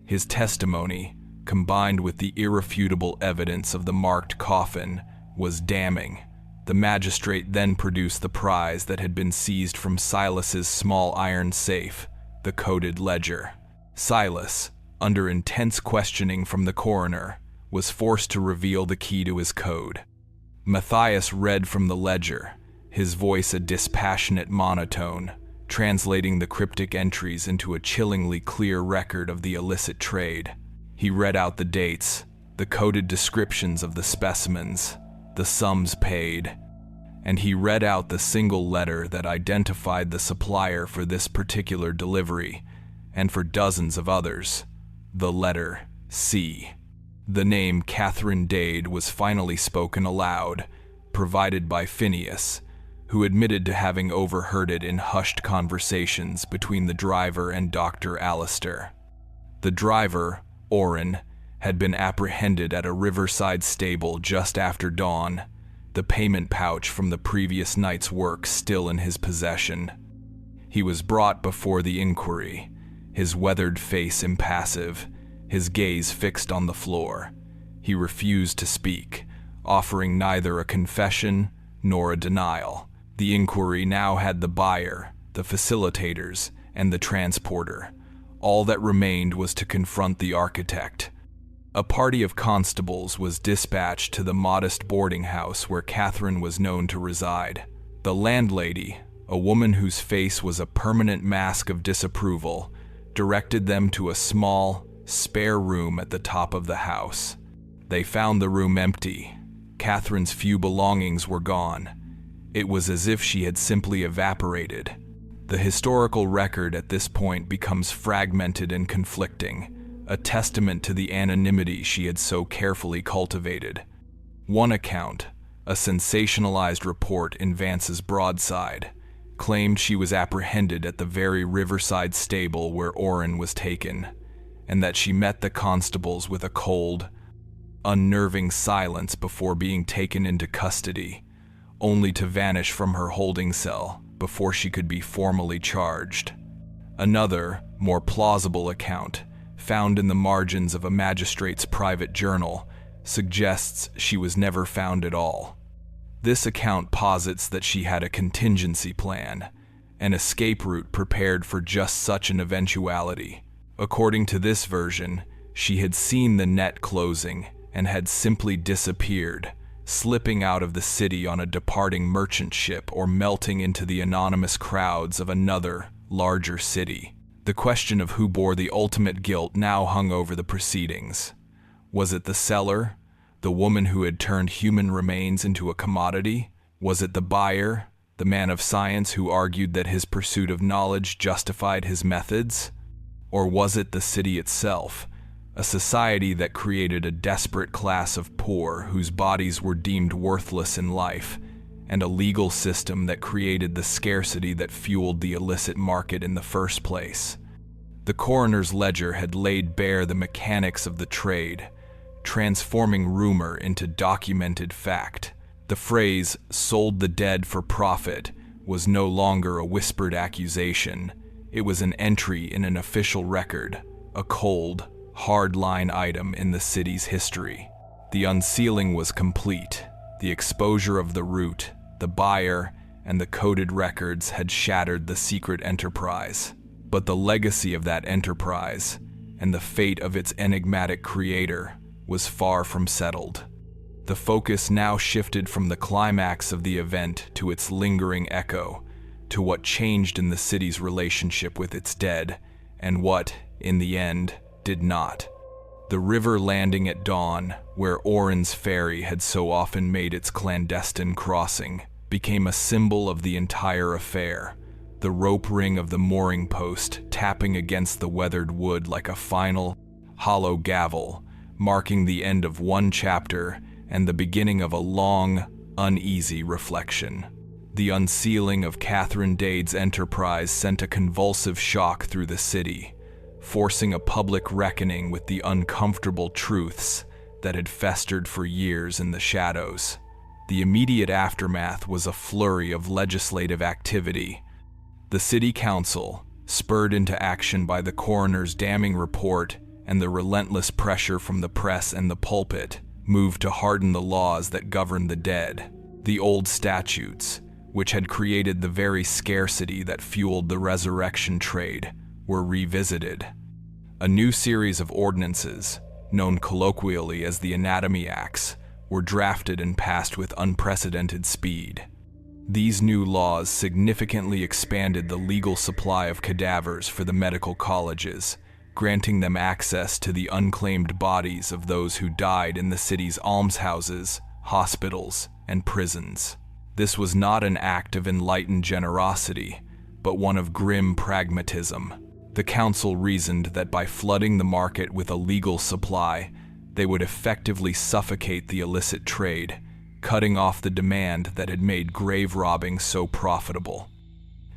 His testimony, combined with the irrefutable evidence of the marked coffin, was damning. The magistrate then produced the prize that had been seized from Silas's small iron safe, the coded ledger. Silas, under intense questioning from the coroner, was forced to reveal the key to his code. Matthias read from the ledger, his voice a dispassionate monotone, translating the cryptic entries into a chillingly clear record of the illicit trade. He read out the dates, the coded descriptions of the specimens, the sums paid, and he read out the single letter that identified the supplier for this particular delivery, and for dozens of others, the letter C. The name Catherine Dade was finally spoken aloud, provided by Phineas, who admitted to having overheard it in hushed conversations between the driver and Dr. Alistair. The driver, Orrin, had been apprehended at a riverside stable just after dawn, the payment pouch from the previous night's work still in his possession. He was brought before the inquiry, his weathered face impassive, his gaze fixed on the floor. He refused to speak, offering neither a confession nor a denial. The inquiry now had the buyer, the facilitators, and the transporter. All that remained was to confront the architect. A party of constables was dispatched to the modest boarding house where Catherine was known to reside. The landlady, a woman whose face was a permanent mask of disapproval, directed them to a small, spare room at the top of the house. They found the room empty. Catherine's few belongings were gone. It was as if she had simply evaporated. The historical record at this point becomes fragmented and conflicting, a testament to the anonymity she had so carefully cultivated. One account, a sensationalized report in Vance's broadside, claimed she was apprehended at the very riverside stable where Orrin was taken, and that she met the constables with a cold, unnerving silence before being taken into custody, only to vanish from her holding cell before she could be formally charged. Another, more plausible account, found in the margins of a magistrate's private journal, suggests she was never found at all. This account posits that she had a contingency plan, an escape route prepared for just such an eventuality. According to this version, she had seen the net closing and had simply disappeared, slipping out of the city on a departing merchant ship or melting into the anonymous crowds of another, larger city. The question of who bore the ultimate guilt now hung over the proceedings. Was it the seller, the woman who had turned human remains into a commodity? Was it the buyer, the man of science who argued that his pursuit of knowledge justified his methods? Or was it the city itself, a society that created a desperate class of poor whose bodies were deemed worthless in life, and a legal system that created the scarcity that fueled the illicit market in the first place? The coroner's ledger had laid bare the mechanics of the trade, transforming rumor into documented fact. The phrase, "sold the dead for profit," was no longer a whispered accusation. It was an entry in an official record, a cold, hard-line item in the city's history. The unsealing was complete. The exposure of the root, the buyer, and the coded records had shattered the secret enterprise. But the legacy of that enterprise, and the fate of its enigmatic creator, was far from settled. The focus now shifted from the climax of the event to its lingering echo, to what changed in the city's relationship with its dead, and what, in the end, did not. The river landing at dawn, where Oren's ferry had so often made its clandestine crossing, became a symbol of the entire affair. The rope ring of the mooring post tapping against the weathered wood like a final, hollow gavel, marking the end of one chapter and the beginning of a long, uneasy reflection. The unsealing of Catherine Dade's enterprise sent a convulsive shock through the city, forcing a public reckoning with the uncomfortable truths that had festered for years in the shadows. The immediate aftermath was a flurry of legislative activity. The city council, spurred into action by the coroner's damning report and the relentless pressure from the press and the pulpit, moved to harden the laws that governed the dead. The old statutes, which had created the very scarcity that fueled the resurrection trade, were revisited. A new series of ordinances, known colloquially as the Anatomy Acts, were drafted and passed with unprecedented speed. These new laws significantly expanded the legal supply of cadavers for the medical colleges, granting them access to the unclaimed bodies of those who died in the city's almshouses, hospitals, and prisons. This was not an act of enlightened generosity, but one of grim pragmatism. The council reasoned that by flooding the market with a legal supply, they would effectively suffocate the illicit trade, cutting off the demand that had made grave robbing so profitable.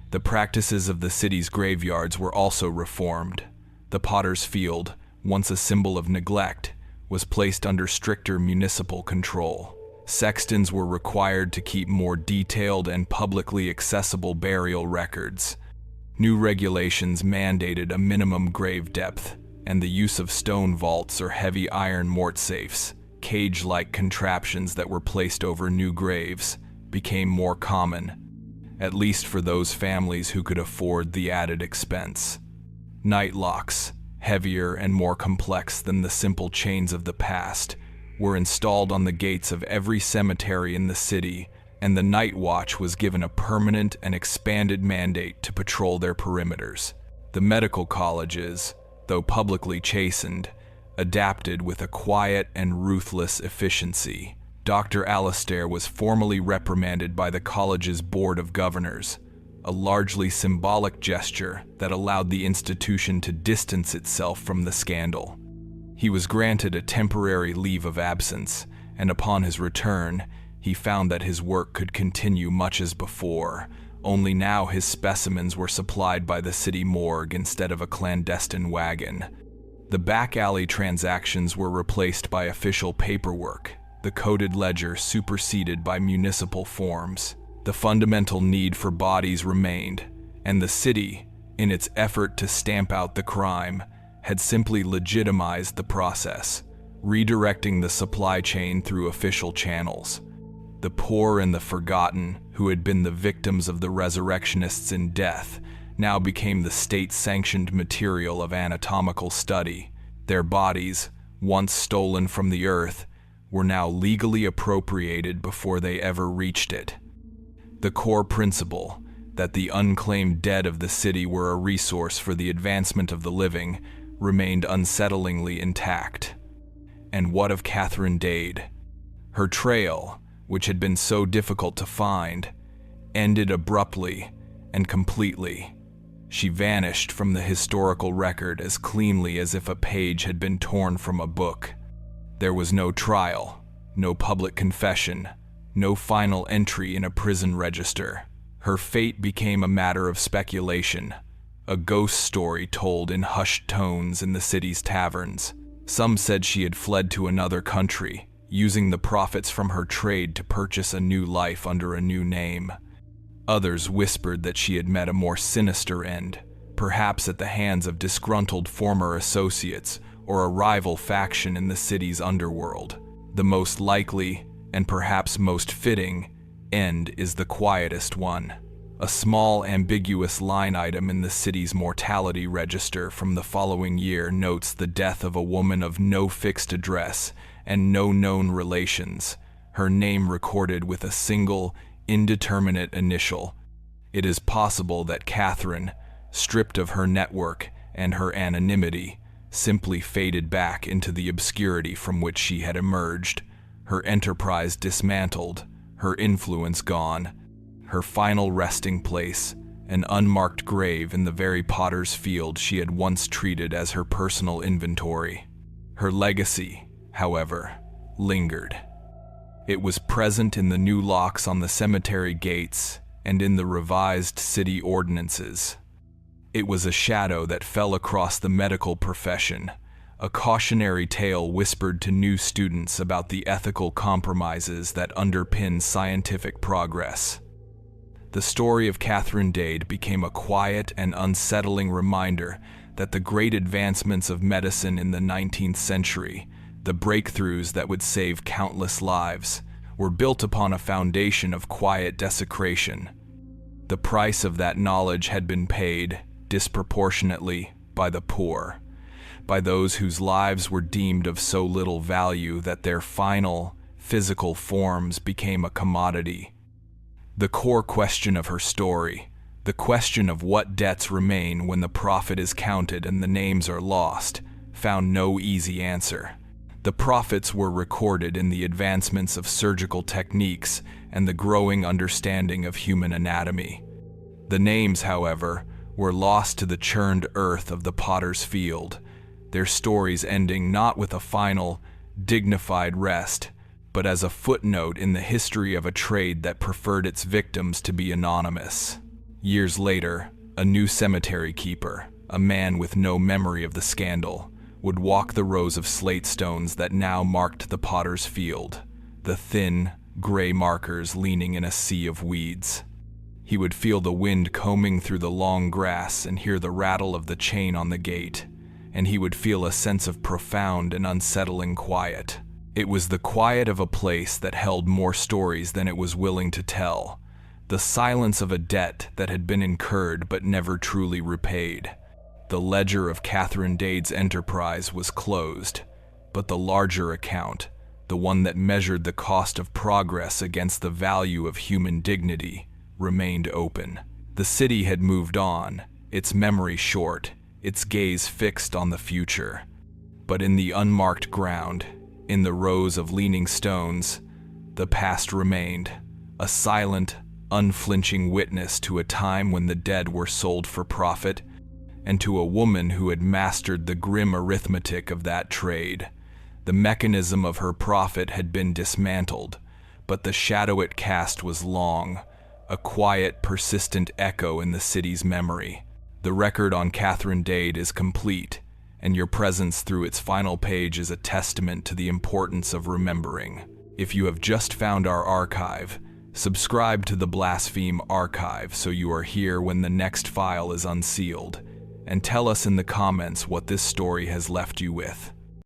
The practices of the city's graveyards were also reformed. The Potter's Field, once a symbol of neglect, was placed under stricter municipal control. Sextons were required to keep more detailed and publicly accessible burial records. New regulations mandated a minimum grave depth, and the use of stone vaults or heavy iron mort safes, cage-like contraptions that were placed over new graves, became more common, at least for those families who could afford the added expense. Night locks, heavier and more complex than the simple chains of the past, were installed on the gates of every cemetery in the city, and the night watch was given a permanent and expanded mandate to patrol their perimeters. The medical colleges, though publicly chastened, adapted with a quiet and ruthless efficiency. Dr. Alastair was formally reprimanded by the college's board of governors, a largely symbolic gesture that allowed the institution to distance itself from the scandal. He was granted a temporary leave of absence, and upon his return, he found that his work could continue much as before, only now his specimens were supplied by the city morgue instead of a clandestine wagon. The back alley transactions were replaced by official paperwork, the coded ledger superseded by municipal forms. The fundamental need for bodies remained, and the city, in its effort to stamp out the crime, had simply legitimized the process, redirecting the supply chain through official channels. The poor and the forgotten, who had been the victims of the resurrectionists in death, now became the state-sanctioned material of anatomical study. Their bodies, once stolen from the earth, were now legally appropriated before they ever reached it. The core principle, that the unclaimed dead of the city were a resource for the advancement of the living, remained unsettlingly intact. And what of Catherine Dade? Her trail, which had been so difficult to find, ended abruptly and completely. She vanished from the historical record as cleanly as if a page had been torn from a book. There was no trial, no public confession, no final entry in a prison register. Her fate became a matter of speculation, a ghost story told in hushed tones in the city's taverns. Some said she had fled to another country, using the profits from her trade to purchase a new life under a new name. Others whispered that she had met a more sinister end, perhaps at the hands of disgruntled former associates or a rival faction in the city's underworld. The most likely, and perhaps most fitting, end is the quietest one. A small, ambiguous line item in the city's mortality register from the following year notes the death of a woman of no fixed address and no known relations, her name recorded with a single, indeterminate initial. It is possible that Catherine, stripped of her network and her anonymity, simply faded back into the obscurity from which she had emerged, her enterprise dismantled, her influence gone, her final resting place, an unmarked grave in the very potter's field she had once treated as her personal inventory. Her legacy, however, lingered. It was present in the new locks on the cemetery gates and in the revised city ordinances. It was a shadow that fell across the medical profession, a cautionary tale whispered to new students about the ethical compromises that underpin scientific progress. The story of Catherine Dade became a quiet and unsettling reminder that the great advancements of medicine in the 19th century, the breakthroughs that would save countless lives, were built upon a foundation of quiet desecration. The price of that knowledge had been paid, disproportionately, by the poor, by those whose lives were deemed of so little value that their final, physical forms became a commodity. The core question of her story, the question of what debts remain when the profit is counted and the names are lost, found no easy answer. The profits were recorded in the advancements of surgical techniques and the growing understanding of human anatomy. The names, however, were lost to the churned earth of the potter's field, their stories ending not with a final, dignified rest, but as a footnote in the history of a trade that preferred its victims to be anonymous. Years later, a new cemetery keeper, a man with no memory of the scandal, would walk the rows of slate stones that now marked the potter's field, the thin, gray markers leaning in a sea of weeds. He would feel the wind combing through the long grass and hear the rattle of the chain on the gate, and he would feel a sense of profound and unsettling quiet. It was the quiet of a place that held more stories than it was willing to tell, the silence of a debt that had been incurred but never truly repaid. The ledger of Catherine Dade's enterprise was closed, but the larger account, the one that measured the cost of progress against the value of human dignity, remained open. The city had moved on, its memory short, its gaze fixed on the future. But in the unmarked ground, in the rows of leaning stones, the past remained, a silent, unflinching witness to a time when the dead were sold for profit, and to a woman who had mastered the grim arithmetic of that trade. The mechanism of her profit had been dismantled, but the shadow it cast was long, a quiet, persistent echo in the city's memory. The record on Catherine Dade is complete, and your presence through its final page is a testament to the importance of remembering. If you have just found our archive, subscribe to the Blaspheme Archive so you are here when the next file is unsealed, and tell us in the comments what this story has left you with.